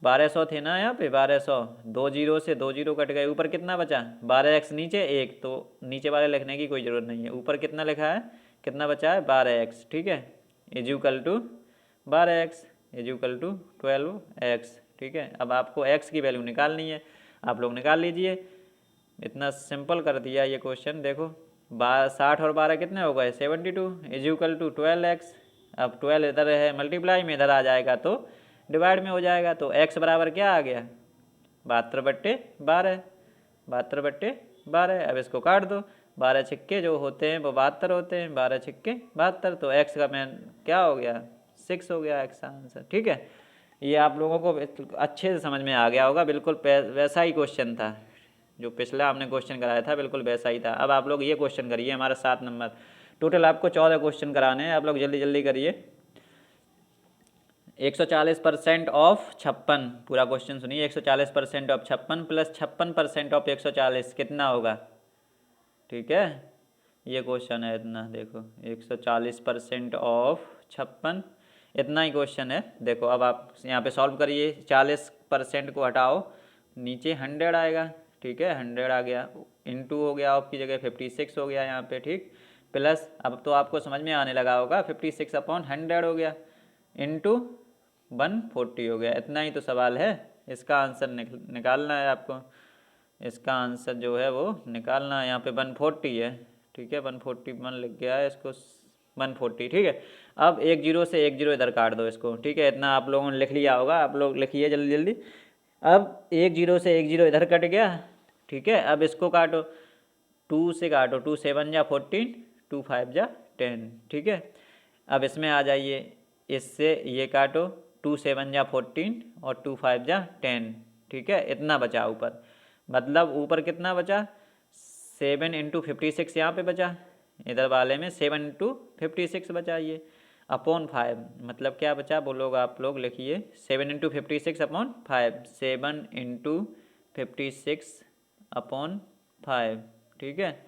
1200 थे ना यहाँ पे, 1200, 2 जीरो से 2 जीरो कट गए, ऊपर कितना बचा, 12x नीचे 1, तो नीचे वाले लिखने की कोई ज़रूरत नहीं है, ऊपर कितना लिखा है, कितना बचा है, 12x। ठीक है, equal to 12x equal to 12x। ठीक है, अब आपको x की वैल्यू निकालनी है, आप लोग निकाल लीजिए। इतना सिंपल कर दिया ये क्वेश्चन। देखो 60 और 12 कितने हो गए, 72 इक्वल टू 12x। अब 12 इधर है मल्टीप्लाई में, इधर आ जाएगा तो डिवाइड में हो जाएगा, तो x बराबर क्या आ गया, 72/12, 72/12। अब इसको काट दो, 12 छिक्के जो होते हैं वो 72 होते हैं, 12 छिक्के 72, तो x का मैन क्या हो गया, 6 हो गया x आंसर। ठीक है, ये आप लोगों को अच्छे से समझ में आ गया होगा, बिल्कुल वैसा ही क्वेश्चन था जो पिछला हमने क्वेश्चन कराया था, बिल्कुल वैसा ही था। अब आप लोग ये क्वेश्चन करिए, हमारा 7 नंबर, टोटल आपको 14 क्वेश्चन कराने हैं, आप लोग जल्दी जल्दी करिए। 140% ऑफ 56, पूरा क्वेश्चन सुनिए। 140% ऑफ 56 प्लस 56% ऑफ 140 कितना होगा। ठीक है, ये क्वेश्चन है इतना, देखो 140% ऑफ 56, इतना ही क्वेश्चन है। देखो अब आप यहाँ पे सॉल्व करिए, 40% को हटाओ, नीचे 100 आएगा। ठीक है, 100 आ गया, इंटू हो गया, ऑफ की जगह 56 हो गया यहाँ पे। ठीक, प्लस अब तो आपको समझ में आने लगा होगा, 56/100 हो गया, इंटू 140 हो गया। इतना ही तो सवाल है, इसका आंसर निकालना है आपको। इसका आंसर जो है वो निकालना है, यहाँ पे 140 है। ठीक है, 141 लिख गया है, इसको 140। ठीक है, अब 1 जीरो से 1 जीरो इधर काट दो इसको। ठीक है, इतना आप लोगों ने लिख लिया होगा, आप लोग लिखिए जल्दी जल्दी। अब 1 जीरो से 1 जीरो इधर कट गया। ठीक है, अब इसको काटो, 2 से काटो, 2 7 जा 14, 2 5 जा 10। ठीक है, अब इसमें आ जाइए, इससे ये काटो, 2 7 जा 14 और 2 5 जा 10। ठीक है, इतना बचा ऊपर, मतलब ऊपर कितना बचा, 7 इंटू 56 यहाँ पर बचा, इधर वाले में 7 इंटू 56 बचा, ये अपॉन 5, मतलब क्या बचा बोलोगे आप लोग, लिखिए 7 इंटू 56/5, 7 इंटू 56/5। ठीक है,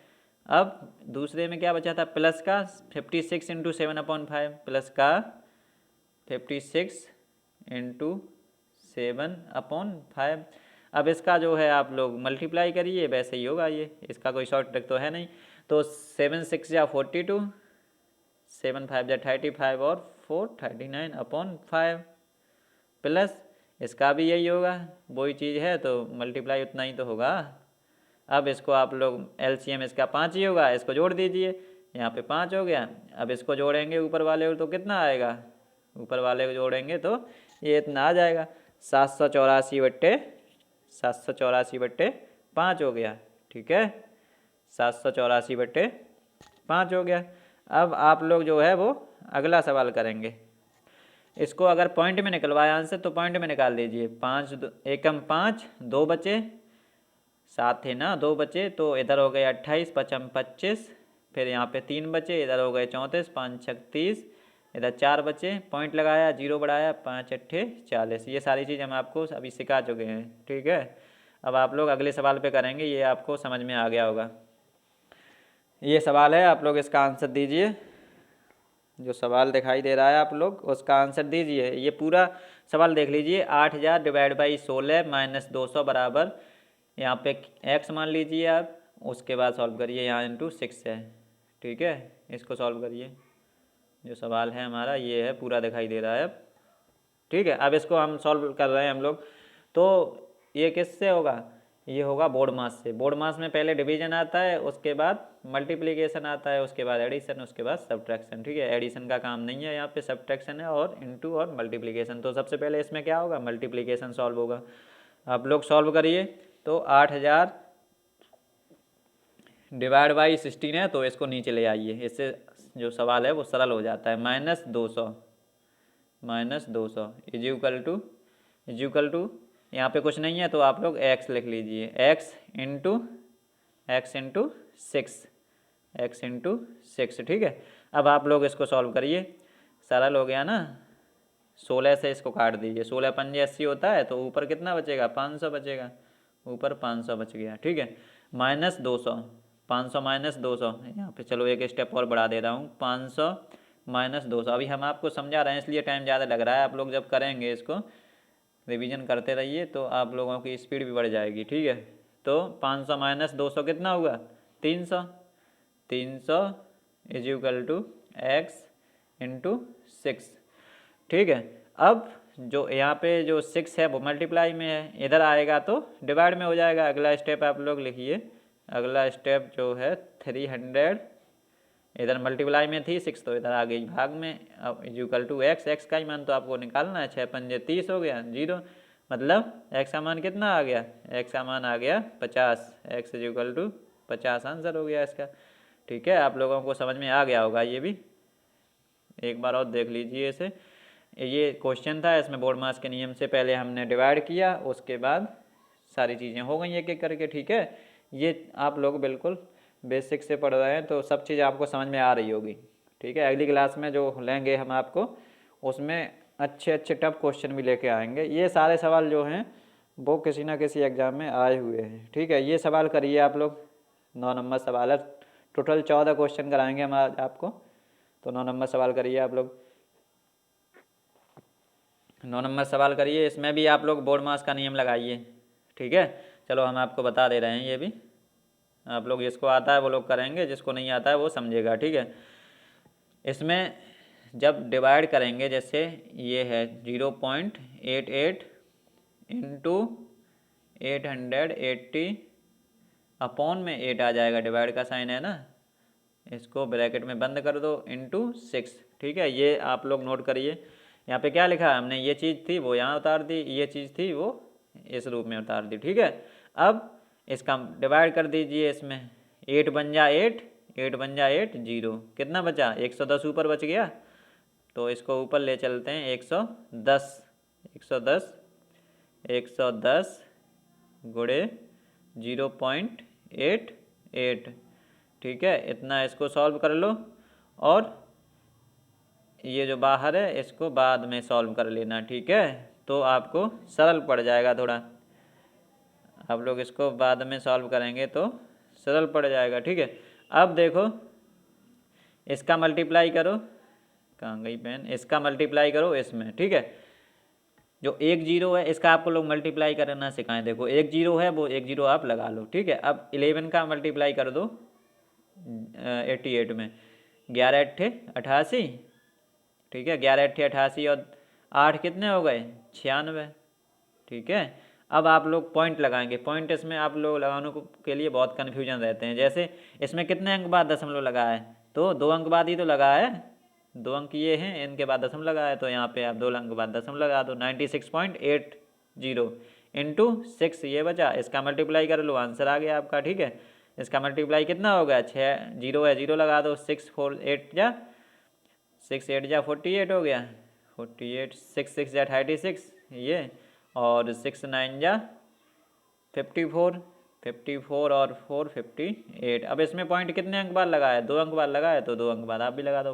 अब दूसरे में क्या बचा था, प्लस का 56 इंटू 7/5, प्लस का 56 इंटू 7/5। अब इसका जो है आप लोग मल्टीप्लाई करिए, वैसे ही होगा ये, इसका कोई शॉर्ट ट्रिक तो है नहीं। तो 7 6 जा 42, 7 5 जा 35 और 4 39/5, प्लस इसका भी यही होगा, वही चीज़ है तो मल्टीप्लाई उतना ही तो होगा। अब इसको आप लोग एलसीएम इसका 5 ही होगा, इसको जोड़ दीजिए, यहाँ पे 5 हो गया। अब इसको जोड़ेंगे ऊपर वाले को तो कितना आएगा, ऊपर वाले को जोड़ेंगे तो ये इतना आ जाएगा, 784/5 हो गया। ठीक है, 784/5 हो गया। अब आप लोग जो है वो अगला सवाल करेंगे, इसको अगर पॉइंट में निकलवाया आंसर तो पॉइंट में निकाल दीजिए। 5 एकम 5, 2 बचे, 7 थे ना, 2 बचे, तो इधर हो गए 28, 5 25, फिर यहाँ पे 3 बचे, इधर हो गए 34, 5 36, इधर 4 बचे, पॉइंट लगाया, 0 बढ़ाया, 5 8 40। ये सारी चीज़ हम आपको अभी सिखा चुके हैं। ठीक है, अब आप लोग अगले सवाल पे करेंगे, ये आपको समझ में आ गया होगा। ये सवाल है, आप लोग इसका आंसर दीजिए, जो सवाल दिखाई दे रहा है आप लोग उसका आंसर दीजिए। ये पूरा सवाल देख लीजिए, 8000 डिवाइड बाई 16 माइनस 200 बराबर, यहाँ पे x मान लीजिए आप, उसके बाद सॉल्व करिए, यहाँ इंटू 6 है। ठीक है, इसको सॉल्व करिए, जो सवाल है हमारा ये है, पूरा दिखाई दे रहा है अब। ठीक है, अब इसको हम सॉल्व कर रहे हैं हम लोग, तो ये किससे होगा, ये होगा बोर्ड मास से। बोर्ड मास में पहले डिवीजन आता है, उसके बाद मल्टीप्लिकेशन आता है, उसके बाद एडिशन, उसके बाद सब्ट्रैक्शन। ठीक है, एडिशन का काम नहीं है यहाँ पे, सब्ट्रैक्शन है, और इनटू और मल्टीप्लिकेशन। तो सबसे पहले इसमें क्या होगा, मल्टीप्लिकेशन सॉल्व होगा। आप लोग सॉल्व करिए, तो 8000 डिवाइड बाई 16 है, तो इसको नीचे ले आइए, इससे जो सवाल है वो सरल हो जाता है। -200 इक्वल टू यहाँ पे कुछ नहीं है तो आप लोग x लिख लीजिए, x इंटू 6। ठीक है, अब आप लोग इसको सॉल्व करिए, सरल हो गया ना। 16 से इसको काट दीजिए, 16 पंजे 80 होता है, तो ऊपर कितना बचेगा, 500 बचेगा, ऊपर 500 बच गया। ठीक है, -200, 500 माइनस 200, यहाँ पे चलो एक स्टेप और बढ़ा दे रहा हूँ, 500 माइनस 200। अभी हम आपको समझा रहे हैं इसलिए टाइम ज़्यादा लग रहा है, आप लोग जब करेंगे इसको रिवीजन करते रहिए तो आप लोगों की स्पीड भी बढ़ जाएगी, ठीक है। तो 500 माइनस 200 कितना हुआ, 300। 300 is equal to X into 6, ठीक है। अब जो यहाँ पे जो 6 है वो मल्टीप्लाई में है, इधर आएगा तो डिवाइड में हो जाएगा। अगला स्टेप आप लोग लिखिए, अगला स्टेप जो है 300, इधर मल्टीप्लाई में थी 6 तो इधर आ गई भाग में। अब is equal to X, X का ही मान तो आपको निकालना है, 6 पंजे 30 हो गया, 0 मतलब एक्स का मान कितना आ गया, एक्स का मान आ गया 50, X is equal to 50 answer हो गया इसका, ठीक है। आप लोगों को समझ में आ गया होगा, ये भी एक बार और देख लीजिए इसे। ये क्वेश्चन था, इसमें बोर्ड मास के नियम से पहले हमने डिवाइड किया, उसके बाद सारी चीज़ें हो गई एक एक करके, ठीक है। ये आप लोग बिल्कुल बेसिक से पढ़ रहे हैं तो सब चीज़ आपको समझ में आ रही होगी, ठीक है। अगली क्लास में जो लेंगे हम आपको उसमें अच्छे अच्छे टफ क्वेश्चन भी लेके आएंगे। ये सारे सवाल जो हैं वो किसी ना किसी एग्ज़ाम में आए हुए हैं, ठीक है। ये सवाल करिए आप लोग, 9 नंबर सवाल है, टोटल 14 क्वेश्चन कराएंगे हम आज आपको, तो 9 नंबर सवाल करिए आप लोग, 9 नंबर सवाल करिए। इसमें भी आप लोग बोर्ड मास का नियम लगाइए, ठीक है। चलो हम आपको बता दे रहे हैं, ये भी आप लोग जिसको आता है वो लोग करेंगे, जिसको नहीं आता है वो समझेगा, ठीक है। इसमें जब डिवाइड करेंगे, जैसे ये है 0.88 इंटू 880 अपॉन में 8 आ जाएगा, डिवाइड का साइन है ना, इसको ब्रैकेट में बंद कर दो, इंटू 6, ठीक है। ये आप लोग नोट करिए, यहाँ पे क्या लिखा है हमने, ये चीज़ थी वो यहाँ उतार दी, ये चीज़ थी वो इस रूप में उतार दी, ठीक है। अब इसका डिवाइड कर दीजिए, इसमें 8 बन जा 8, 8 बन जा 8, 0 कितना बचा, 110 ऊपर बच गया, तो इसको ऊपर ले चलते हैं, 110, 110, 110 गुणे 0.88, ठीक है। इतना इसको सॉल्व कर लो, और ये जो बाहर है इसको बाद में सॉल्व कर लेना, ठीक है। तो आपको सरल पड़ जाएगा थोड़ा, आप लोग इसको बाद में सॉल्व करेंगे तो सरल पड़ जाएगा, ठीक है। अब देखो इसका मल्टीप्लाई करो, कहाँ गई पेन, इसका मल्टीप्लाई करो इसमें, ठीक है। जो 1 0 है इसका आपको लोग मल्टीप्लाई करना सिखाएं, देखो 1 0 है वो 1 0 आप लगा लो, ठीक है। अब 11 का मल्टीप्लाई कर दो 88 में, 11 अट्ठे 88, ठीक है, 11 अट्ठे 88 और 8 कितने हो गए 96, ठीक है। अब आप लोग पॉइंट लगाएंगे, पॉइंट इसमें आप लोग लगाने के लिए बहुत कन्फ्यूजन रहते हैं, जैसे इसमें कितने अंक बाद दशमलव लगा है, तो 2 अंक बाद ही तो लगा है, 2 अंक ये हैं, इनके बाद दशमलव लगा है, तो यहाँ पे आप 2 अंक बाद दशमलव लगा दो, 96.80 इंटू 6 ये बचा, इसका मल्टीप्लाई कर लो, आंसर आ गया आपका, ठीक है। इसका मल्टीप्लाई कितना हो गया, 6 0 है 0 लगा दो, 6 4 8 जा 6 8 जा 48 हो गया, 48, 6 6 जा 36 ये, और 6 9 जा 54, 54 और 4 58। अब इसमें पॉइंट कितने अंक बाद लगा है, 2 अंक बाद लगा है, तो 2 अंक बाद आप भी लगा दो,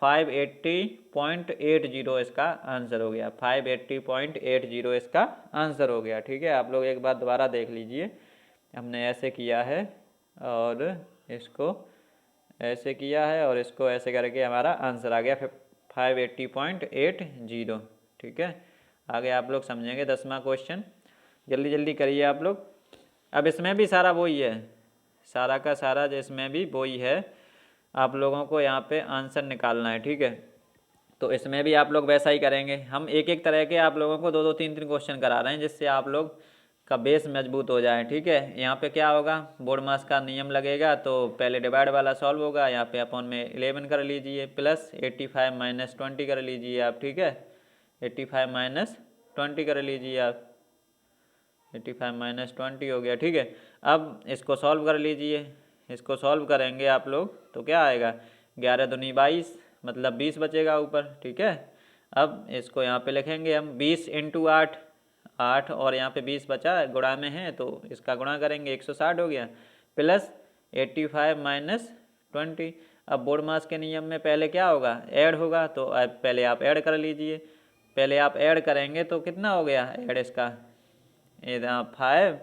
580.80 इसका आंसर हो गया, 580.80 इसका आंसर हो गया, ठीक है। आप लोग एक बार दोबारा देख लीजिए, हमने ऐसे किया है और इसको ऐसे किया है और इसको ऐसे करके हमारा आंसर आ गया 580.80, ठीक है। आगे आप लोग समझेंगे 10वां क्वेश्चन, जल्दी जल्दी करिए आप लोग। अब इसमें भी सारा वही है, सारा का सारा इसमें भी वही है, आप लोगों को यहाँ पे आंसर निकालना है, ठीक है। तो इसमें भी आप लोग वैसा ही करेंगे, हम एक एक तरह के आप लोगों को 2 2 3 3 क्वेश्चन करा रहे हैं, जिससे आप लोग का बेस मजबूत हो जाए, ठीक है। यहाँ पे क्या होगा, बोर्ड मास का नियम लगेगा, तो पहले डिवाइड वाला सॉल्व होगा, यहाँ पे अपॉन में 11 कर लीजिए, प्लस 85 माइनस 20 कर लीजिए आप, ठीक है। 85 माइनस 20 कर लीजिए आप, 85 माइनस 20 हो गया, ठीक है। अब इसको सॉल्व कर लीजिए, इसको सॉल्व करेंगे आप लोग तो क्या आएगा, 11 दूनी 22 मतलब 20 बचेगा ऊपर, ठीक है। अब इसको यहाँ पे लिखेंगे हम 20 इंटू 8, 8 और यहाँ पे 20 बचा गुणा में है, तो इसका गुणा करेंगे 160 हो गया, प्लस 85 माइनस 20। अब बोर्ड मास के नियम में पहले क्या होगा, ऐड होगा, तो पहले आप ऐड कर लीजिए, पहले आप ऐड करेंगे तो कितना हो गया ऐड इसका, 5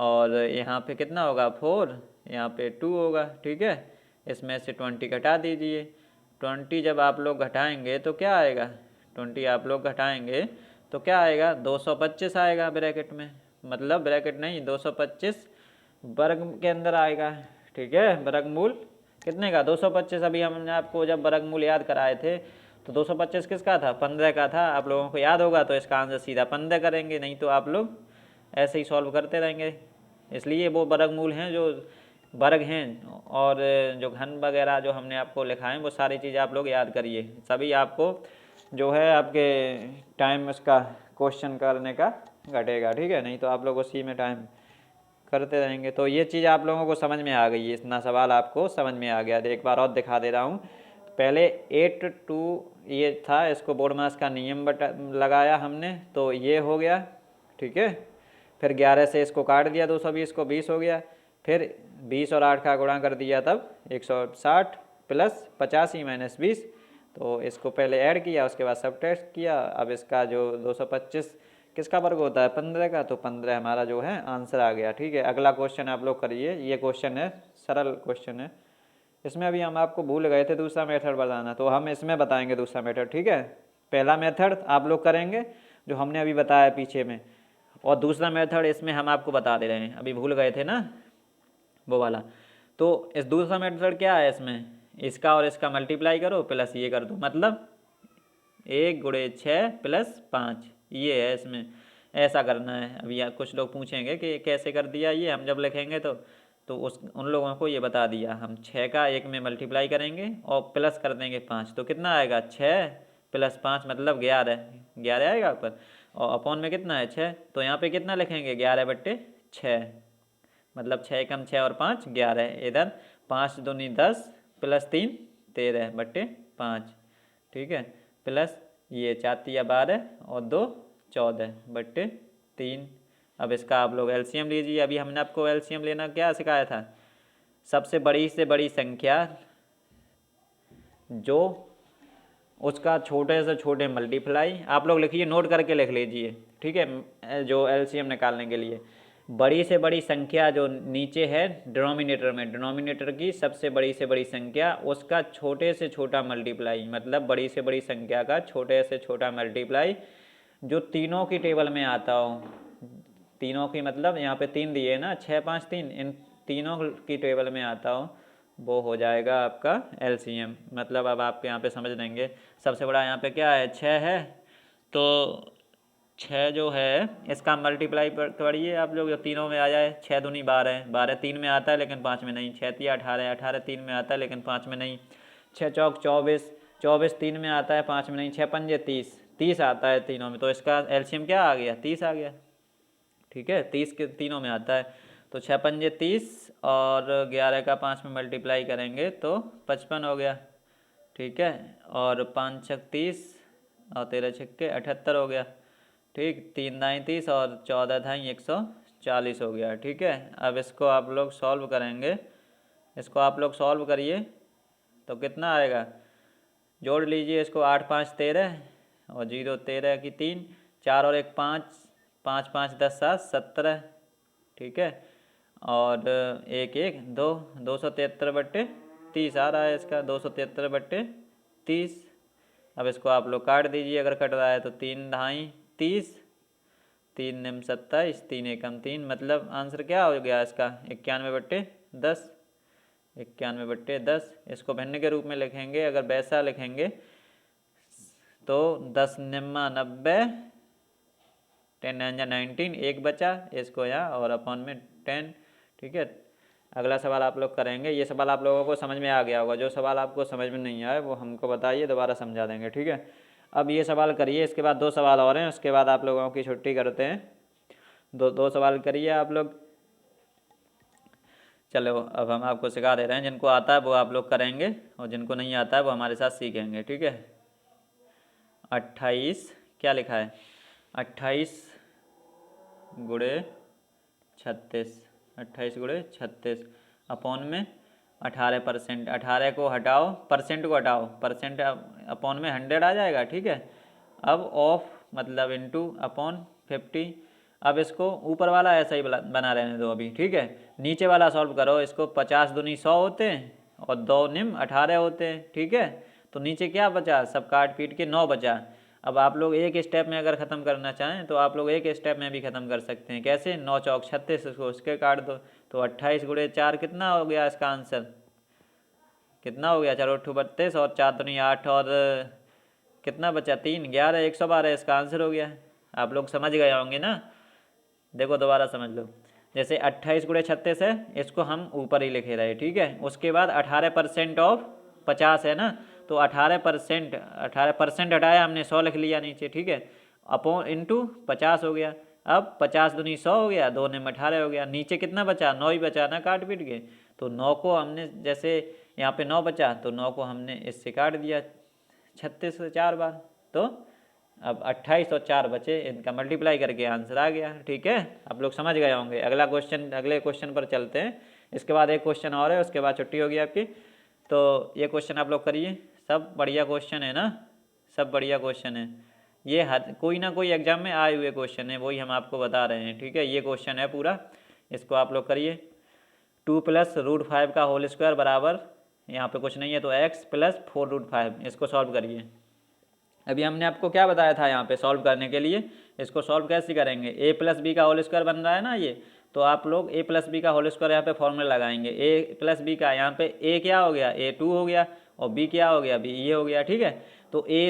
और यहाँ पे कितना होगा 4, यहाँ पे 2 होगा, ठीक है। इसमें से 20 घटा दीजिए। 20 जब आप लोग घटाएंगे तो क्या आएगा, 20 आप लोग घटाएंगे तो क्या आएगा, 225 आएगा ब्रैकेट में, मतलब ब्रैकेट नहीं 225 वर्ग के अंदर आएगा, ठीक है। वर्गमूल कितने का, 225। अभी हमने आपको जब वर्गमूल याद कराए थे तो 225 किसका था, 15 का था। आप लोगों को याद होगा तो इसका आंसर सीधा 15 करेंगे, नहीं तो आप लोग ऐसे ही सॉल्व करते रहेंगे। इसलिए वो वर्गमूल हैं जो वर्ग हैं, और जो घन वगैरह जो हमने आपको लिखा है वो सारी चीज़ आप लोग याद करिए, सभी आपको जो है आपके टाइम उसका क्वेश्चन करने का घटेगा, ठीक है। नहीं तो आप लोग उसी में टाइम करते रहेंगे। तो ये चीज़ आप लोगों को समझ में आ गई है, इतना सवाल आपको समझ में आ गया। एक बार और दिखा दे रहा हूँ। पहले 8 2 ये था, इसको बोर्ड मास का नियम लगाया हमने तो ये हो गया, ठीक है। फिर 11 से इसको काट दिया 220 को, 20 हो गया। फिर 20 और 8 का गुणा कर दिया तब 160 प्लस 85 माइनस 20, तो इसको पहले ऐड किया उसके बाद सबट्रैक्ट किया। अब इसका जो 225 किसका वर्ग होता है, 15 का, तो 15 हमारा जो है आंसर आ गया, ठीक है। अगला क्वेश्चन आप लोग करिए, ये क्वेश्चन है सरल क्वेश्चन है। इसमें अभी हम आपको भूल गए थे दूसरा मेथड बताना, तो हम इसमें बताएंगे दूसरा मेथड, ठीक है। पहला मेथड आप लोग करेंगे जो हमने अभी बताया पीछे में, और दूसरा मेथड इसमें हम आपको बता दे रहे हैं, अभी भूल गए थे ना वो वाला। तो इस दूसरा मेथड क्या है, इसमें इसका और इसका मल्टीप्लाई करो प्लस ये कर दो, मतलब 1 गुणे 6 प्लस 5, ये है इसमें, ऐसा करना है। अभी कुछ लोग पूछेंगे कि कैसे कर दिया ये, हम जब लिखेंगे तो उन लोगों को ये बता दिया। हम 6 का 1 में मल्टीप्लाई करेंगे और प्लस कर देंगे 5, तो कितना आएगा, 6 प्लस 5 मतलब 11, 11 आएगा ऊपर, और अपॉन में कितना है 6, तो यहाँ पे कितना लिखेंगे 11/6, मतलब 6 कम 6 और 5 11, इधर 5 दूनी 10 प्लस 3 13/5, ठीक है। प्लस ये 4 12 और 2 14/3। अब इसका आप लोग एलसीएम लीजिए। अभी हमने आपको एलसीएम लेना क्या सिखाया था, सबसे बड़ी से बड़ी संख्या जो उसका छोटे से छोटे मल्टीप्लाई, आप लोग लिखिए, नोट करके लिख लीजिए, ठीक है। जो एलसीएम निकालने के लिए बड़ी से बड़ी संख्या जो नीचे है डिनोमिनेटर में, डिनोमिनेटर की सबसे बड़ी से बड़ी संख्या उसका छोटे से छोटा मल्टीप्लाई, मतलब बड़ी से बड़ी संख्या का छोटे से छोटा मल्टीप्लाई जो तीनों की टेबल में आता हो, तीनों की मतलब यहाँ पे 3 दिए ना, 6 5 3, इन तीनों की टेबल में आता हो, वो हो जाएगा आपका एलसीएम। मतलब अब आप यहाँ पे समझ लेंगे, सबसे बड़ा यहाँ पे क्या है 6 है, तो 6 जो है इसका मल्टीप्लाई करिए आप लोग, जो तीनों में आ जाए। 6 दूनी 12, 12 3 में आता है लेकिन 5 में नहीं। 6 तिया 18, 18 3 में आता है लेकिन 5 में नहीं। 6 चौक 24, 24 3 में आता है 5 में नहीं। 6 पंजे 30, 30 आता है तीनों में, तो इसका एलसीएम क्या आ गया, 30 आ गया, ठीक है। 30 के तीनों में आता है, तो 6 पंजे 30 और 11 का 5 में मल्टीप्लाई करेंगे तो 55 हो गया, ठीक है। और 5 छक 30 और 13 छक्के 78 हो गया, ठीक। 3 दाई 30 और 14 धाई 140 हो गया, ठीक है। अब इसको आप लोग सॉल्व करेंगे, इसको आप लोग सॉल्व करिए तो कितना आएगा, जोड़ लीजिए इसको। 8 5 13 और 0 13 की 3, 4 और 1 5, 5 5 10 7 17, ठीक है। और 1 1 2, 273/30 आ रहा है इसका, 273/30। अब इसको आप लोग काट दीजिए, अगर कट रहा है तो 3 ढाई 30, 3 निम 27, 3 एकम 3, मतलब आंसर क्या हो गया इसका 91/10, 91/10। इसको भिन्न के रूप में लिखेंगे, अगर वैसा लिखेंगे तो 10 निम्मा 90, 10 9 19, 1 बचा इसको यहाँ, और अपॉन में 10, ठीक है। अगला सवाल आप लोग करेंगे। ये सवाल आप लोगों को समझ में आ गया होगा, जो सवाल आपको समझ में नहीं आए वो हमको बताइए, दोबारा समझा देंगे, ठीक है। अब ये सवाल करिए, इसके बाद 2 सवाल और हैं, उसके बाद आप लोगों की छुट्टी करते हैं। दो सवाल करिए आप लोग। चलो अब हम आपको सिखा दे रहे हैं, जिनको आता है वो आप लोग करेंगे और जिनको नहीं आता है वो हमारे साथ सीखेंगे, ठीक है। 28 क्या लिखा है, 28 गुणे 36, 28 गुणे 36 अपॉन में 18%। 18 को हटाओ, परसेंट को हटाओ, परसेंट अपॉन में 100 आ जाएगा, ठीक है। अब ऑफ मतलब इनटू अपॉन 50। अब इसको ऊपर वाला ऐसा ही बना रहने दो अभी, ठीक है। नीचे वाला सॉल्व करो, इसको 50 दूनी 100 होते हैं और 2 निम 18 होते हैं, ठीक है। तो नीचे क्या बचा, सब काट पीट के 9 बचा। अब आप लोग एक स्टेप में अगर ख़त्म करना चाहें तो आप लोग एक स्टेप में भी ख़त्म कर सकते हैं। कैसे, 9 चौक 36, इसको उसके काट दो। तो 28 गुणे 4 कितना हो गया, इसका आंसर कितना हो गया, 4 8 32 और 4 दूनी 8 और कितना बचा, 3 11 112 इसका आंसर हो गया। आप लोग समझ गए होंगे ना। देखो दोबारा समझ लो, जैसे 28 गुणे 36 है, इसको हम ऊपर ही लिखे रहे, ठीक है। उसके बाद 18% ऑफ 50 है ना, तो 18% हटाया हमने, 100 लिख लिया नीचे, ठीक है। अपॉन इंटू 50 हो गया। अब 50 दूनी 100 हो गया, 2 ने 18 हो गया। नीचे कितना बचा, 9 ही बचा ना काट पीट के। तो 9 को हमने, जैसे यहाँ पे 9 बचा तो 9 को हमने इससे काट दिया 36 से 4 बार। तो अब 28 और 4 बचे, इनका मल्टीप्लाई करके आंसर आ गया, ठीक है। आप लोग समझ गए होंगे। अगले क्वेश्चन पर चलते हैं। इसके बाद एक क्वेश्चन और है, उसके बाद छुट्टी होगी आपकी। तो ये क्वेश्चन आप लोग करिए, सब बढ़िया क्वेश्चन है ना, सब बढ़िया क्वेश्चन है। ये हर कोई ना कोई एग्जाम में आए हुए क्वेश्चन है, वही हम आपको बता रहे हैं, ठीक है। ये क्वेश्चन है पूरा, इसको आप लोग करिए। 2 + √5 का होल स्क्वायर बराबर, यहाँ पे कुछ नहीं है तो x + 4 √5, इसको सॉल्व करिए। अभी हमने आपको क्या बताया था यहाँ पे सॉल्व करने के लिए, इसको सॉल्व कैसे करेंगे। a + b का होल स्क्वायर बन रहा है ना ये, तो आप लोग a + b का होल स्क्वायर यहाँ पे फॉर्मूला लगाएंगे। a + b का यहाँ पे a क्या हो गया, a2 हो गया, और b क्या हो गया, b ये हो गया, ठीक है। तो a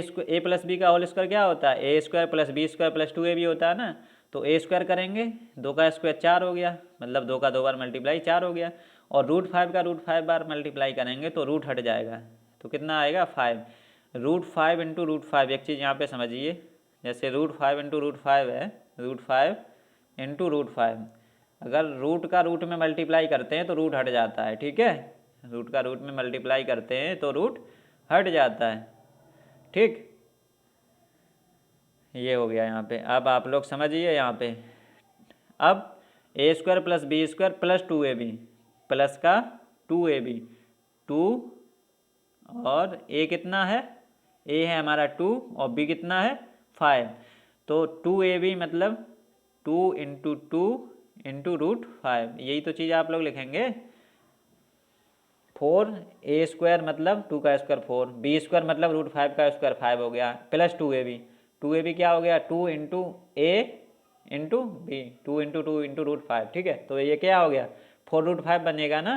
+ b का होल स्क्वायर क्या होता है, a² + b² + 2ab होता है ना। तो a² करेंगे, 2 का स्क्वायर 4 हो गया, मतलब 2 का 2 बार मल्टीप्लाई 4 हो गया। और √5 का √5 बार मल्टीप्लाई करेंगे तो रूट हट जाएगा, तो कितना आएगा 5। √5 × √5, एक चीज़ यहाँ पे समझिए, जैसे √5 × √5 है, √5 × √5, अगर रूट का रूट में मल्टीप्लाई करते हैं तो रूट हट जाता है, ठीक है। रूट का रूट में मल्टीप्लाई करते हैं तो रूट हट जाता है, ठीक। ये हो गया यहाँ पे। अब आप लोग समझिए यहाँ पे, अब a² + b² + 2ab, प्लस का 2ab, 2 और a कितना है, a है हमारा 2 और b कितना है 5। तो 2ab मतलब 2 × 2 × √5, यही तो चीज़ आप लोग लिखेंगे। 4a² मतलब 2 का स्क्वायर 4, b² मतलब √5 का स्क्वायर 5 हो गया, प्लस 2ab क्या हो गया, 2 × a × b, 2 × 2 × √5, ठीक है। तो ये क्या हो गया, 4 √5 बनेगा ना,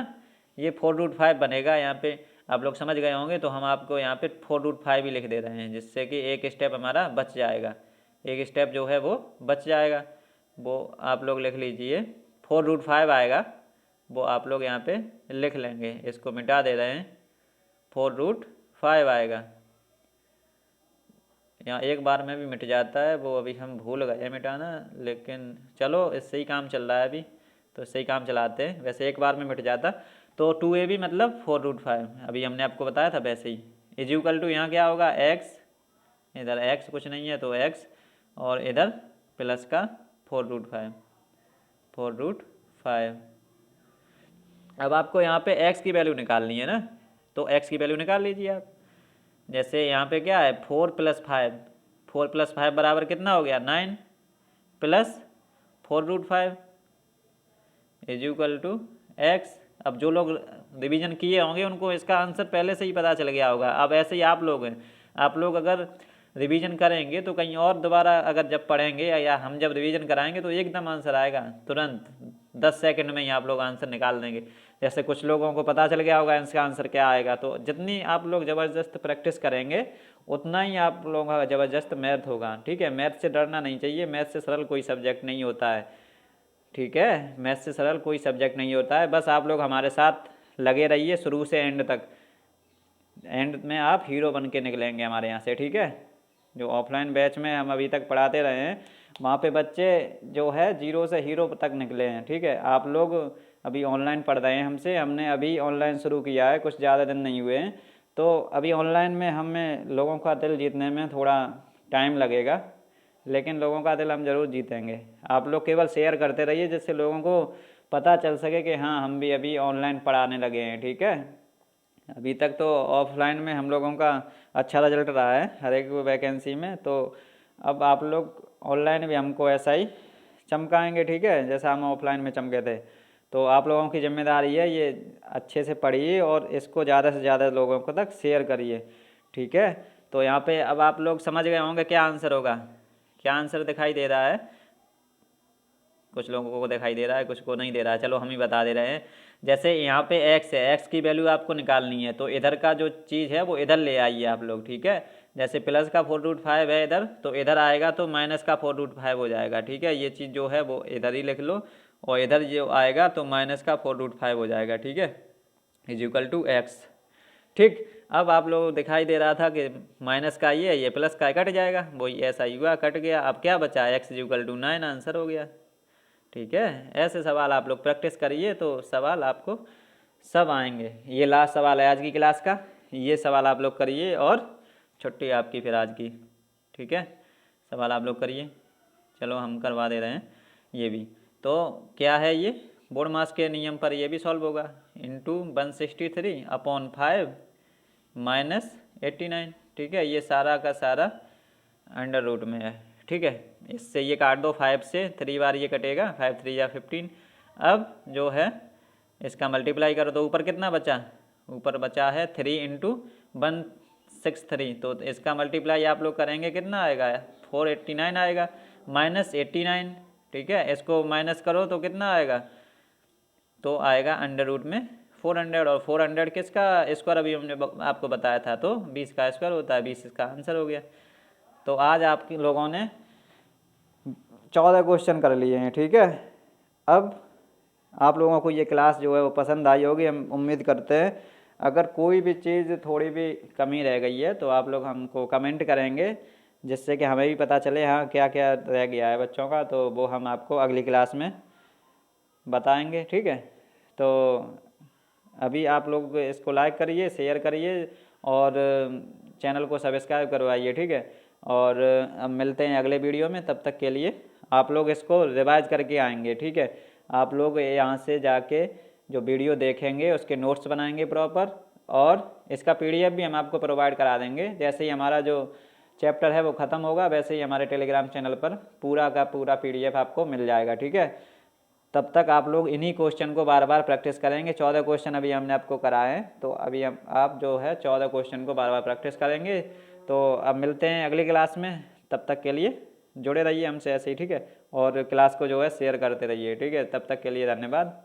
ये 4 √5 बनेगा। यहाँ पे आप लोग समझ गए होंगे, तो हम आपको यहाँ पे 4 √5 ही लिख दे रहे हैं, जिससे कि एक स्टेप हमारा बच जाएगा, एक स्टेप जो है वो बच जाएगा। वो आप लोग लिख लीजिए, 4 √5 आएगा, वो आप लोग यहाँ पे लिख लेंगे। इसको मिटा दे रहे हैं, 4 √5 आएगा। यहाँ एक बार में भी मिट जाता है, वो अभी हम भूल गए मिटाना, लेकिन चलो इससे ही काम चल रहा है अभी, तो इससे ही काम चलाते हैं। वैसे एक बार में मिट जाता। तो 2ab मतलब 4 √5, अभी हमने आपको बताया था वैसे ही। इक्वल टू यहाँ क्या होगा, x, इधर x कुछ नहीं है तो x, और इधर प्लस का 4 √5, 4 √5। अब आपको यहाँ पे x की वैल्यू निकालनी है ना, तो x की वैल्यू निकाल लीजिए आप। जैसे यहाँ पे क्या है, 4 + 5, 4 + 5 बराबर कितना हो गया, 9 प्लस 4 √5 इक्वल टू x। अब जो लोग रिवीजन किए होंगे उनको इसका आंसर पहले से ही पता चल गया होगा। अब ऐसे ही आप लोग हैं, आप लोग अगर रिवीजन करेंगे तो कहीं और दोबारा अगर जब पढ़ेंगे या हम जब रिवीजन कराएंगे तो एकदम आंसर आएगा तुरंत, 10 सेकंड में ही आप लोग आंसर निकाल देंगे। जैसे कुछ लोगों को पता चल गया होगा इसका आंसर क्या आएगा। तो जितनी आप लोग ज़बरदस्त प्रैक्टिस करेंगे उतना ही आप लोगों का ज़बरदस्त मैथ होगा, ठीक है। मैथ से डरना नहीं चाहिए, मैथ से सरल कोई सब्जेक्ट नहीं होता है, ठीक है। मैथ से सरल कोई सब्जेक्ट नहीं होता है। बस आप लोग हमारे साथ लगे रहिए शुरू से एंड तक, एंड में आप हीरो बन के निकलेंगे हमारे यहाँ से, ठीक है। जो ऑफलाइन बैच में हम अभी तक पढ़ाते रहे हैं वहाँ पे बच्चे जो है 0 से हीरो तक निकले हैं, ठीक है। आप लोग अभी ऑनलाइन पढ़ रहे हैं हमसे, हमने अभी ऑनलाइन शुरू किया है, कुछ ज़्यादा दिन नहीं हुए हैं। तो अभी ऑनलाइन में हमें लोगों का दिल जीतने में थोड़ा टाइम लगेगा, लेकिन लोगों का दिल हम ज़रूर जीतेंगे। आप लोग केवल शेयर करते रहिए, जिससे लोगों को पता चल सके कि हाँ हम भी अभी ऑनलाइन पढ़ाने लगे हैं, ठीक है। अभी तक तो ऑफलाइन में हम लोगों का अच्छा रिजल्ट रहा है हर एक वैकेंसी में, तो अब आप लोग ऑनलाइन भी हमको ऐसा ही चमकाएंगे, ठीक है, जैसा हम ऑफलाइन में चमके थे। तो आप लोगों की जिम्मेदारी है, ये अच्छे से पढ़िए और इसको ज़्यादा से ज़्यादा लोगों को तक शेयर करिए, ठीक है। तो यहाँ पे अब आप लोग समझ गए होंगे क्या आंसर होगा। क्या आंसर दिखाई दे रहा है? कुछ लोगों को दिखाई दे रहा है, कुछ को नहीं दे रहा है, चलो हम ही बता दे रहे हैं। जैसे यहाँ पे x है, x की वैल्यू आपको निकालनी है, तो इधर का जो चीज़ है वो इधर ले आइए आप लोग, ठीक है। जैसे प्लस का 4√5 है इधर, तो इधर आएगा तो माइनस का 4√5 हो जाएगा, ठीक है। ये चीज़ जो है वो इधर ही लिख लो, और इधर जो आएगा तो माइनस का 4√5 हो जाएगा, ठीक है, = x। ठीक, अब आप लोग दिखाई दे रहा था कि माइनस का ये प्लस का कट जाएगा, वही ऐसा ही हुआ, कट गया। अब क्या बचा? x = 9, आंसर हो गया, ठीक है। ऐसे सवाल आप लोग प्रैक्टिस करिए तो सवाल आपको सब आएंगे। ये लास्ट सवाल है आज की क्लास का, ये सवाल आप लोग करिए और छुट्टी आपकी फिर आज की, ठीक है। सवाल आप लोग करिए, चलो हम करवा दे रहे हैं ये भी। तो क्या है ये? बोर्डमास के नियम पर ये भी सॉल्व होगा, × 163/5 - 89, ठीक है। ये सारा का सारा अंडर रूट में है, ठीक है। इससे ये काट दो 5 से, 3 बार ये कटेगा, 5 3 = 15। अब जो है इसका मल्टीप्लाई कर दो, ऊपर कितना बचा? ऊपर बचा है 3 × 163, तो इसका मल्टीप्लाई आप लोग करेंगे, कितना आएगा? 489 आएगा, -89, ठीक है। इसको माइनस करो तो कितना आएगा? तो आएगा अंडर रूट में 400, और 400 किसका स्क्वायर अभी हमने आपको बताया था, तो 20 का स्क्वायर होता है, 20 इसका आंसर हो गया। तो आज आप लोगों ने 14 क्वेश्चन कर लिए हैं, ठीक है। अब आप लोगों को ये क्लास जो है वो पसंद आई होगी, हम उम्मीद करते हैं। अगर कोई भी चीज़ थोड़ी भी कमी रह गई है तो आप लोग हमको कमेंट करेंगे, जिससे कि हमें भी पता चले हाँ क्या क्या रह गया है बच्चों का, तो वो हम आपको अगली क्लास में बताएंगे, ठीक है। तो अभी आप लोग इसको लाइक करिए, शेयर करिए और चैनल को सब्सक्राइब करवाइए, ठीक है। और अब मिलते हैं अगले वीडियो में, तब तक के लिए आप लोग इसको रिवाइज करके आएंगे, ठीक है। आप लोग यहाँ से जाके जो वीडियो देखेंगे उसके नोट्स बनाएंगे प्रॉपर, और इसका PDF भी हम आपको प्रोवाइड करा देंगे। जैसे ही हमारा जो चैप्टर है वो ख़त्म होगा, वैसे ही हमारे टेलीग्राम चैनल पर पूरा का पूरा PDF आपको मिल जाएगा, ठीक है। तब तक आप लोग इन्हीं क्वेश्चन को बार बार प्रैक्टिस करेंगे। 14 क्वेश्चन अभी हमने आपको कराए हैं, तो अभी आप जो है 14 क्वेश्चन को बार बार प्रैक्टिस करेंगे। तो अब मिलते हैं अगली क्लास में, तब तक के लिए जुड़े रहिए हमसे ऐसे ही, ठीक है। और क्लास को जो है शेयर करते रहिए, ठीक है। तब तक के लिए धन्यवाद।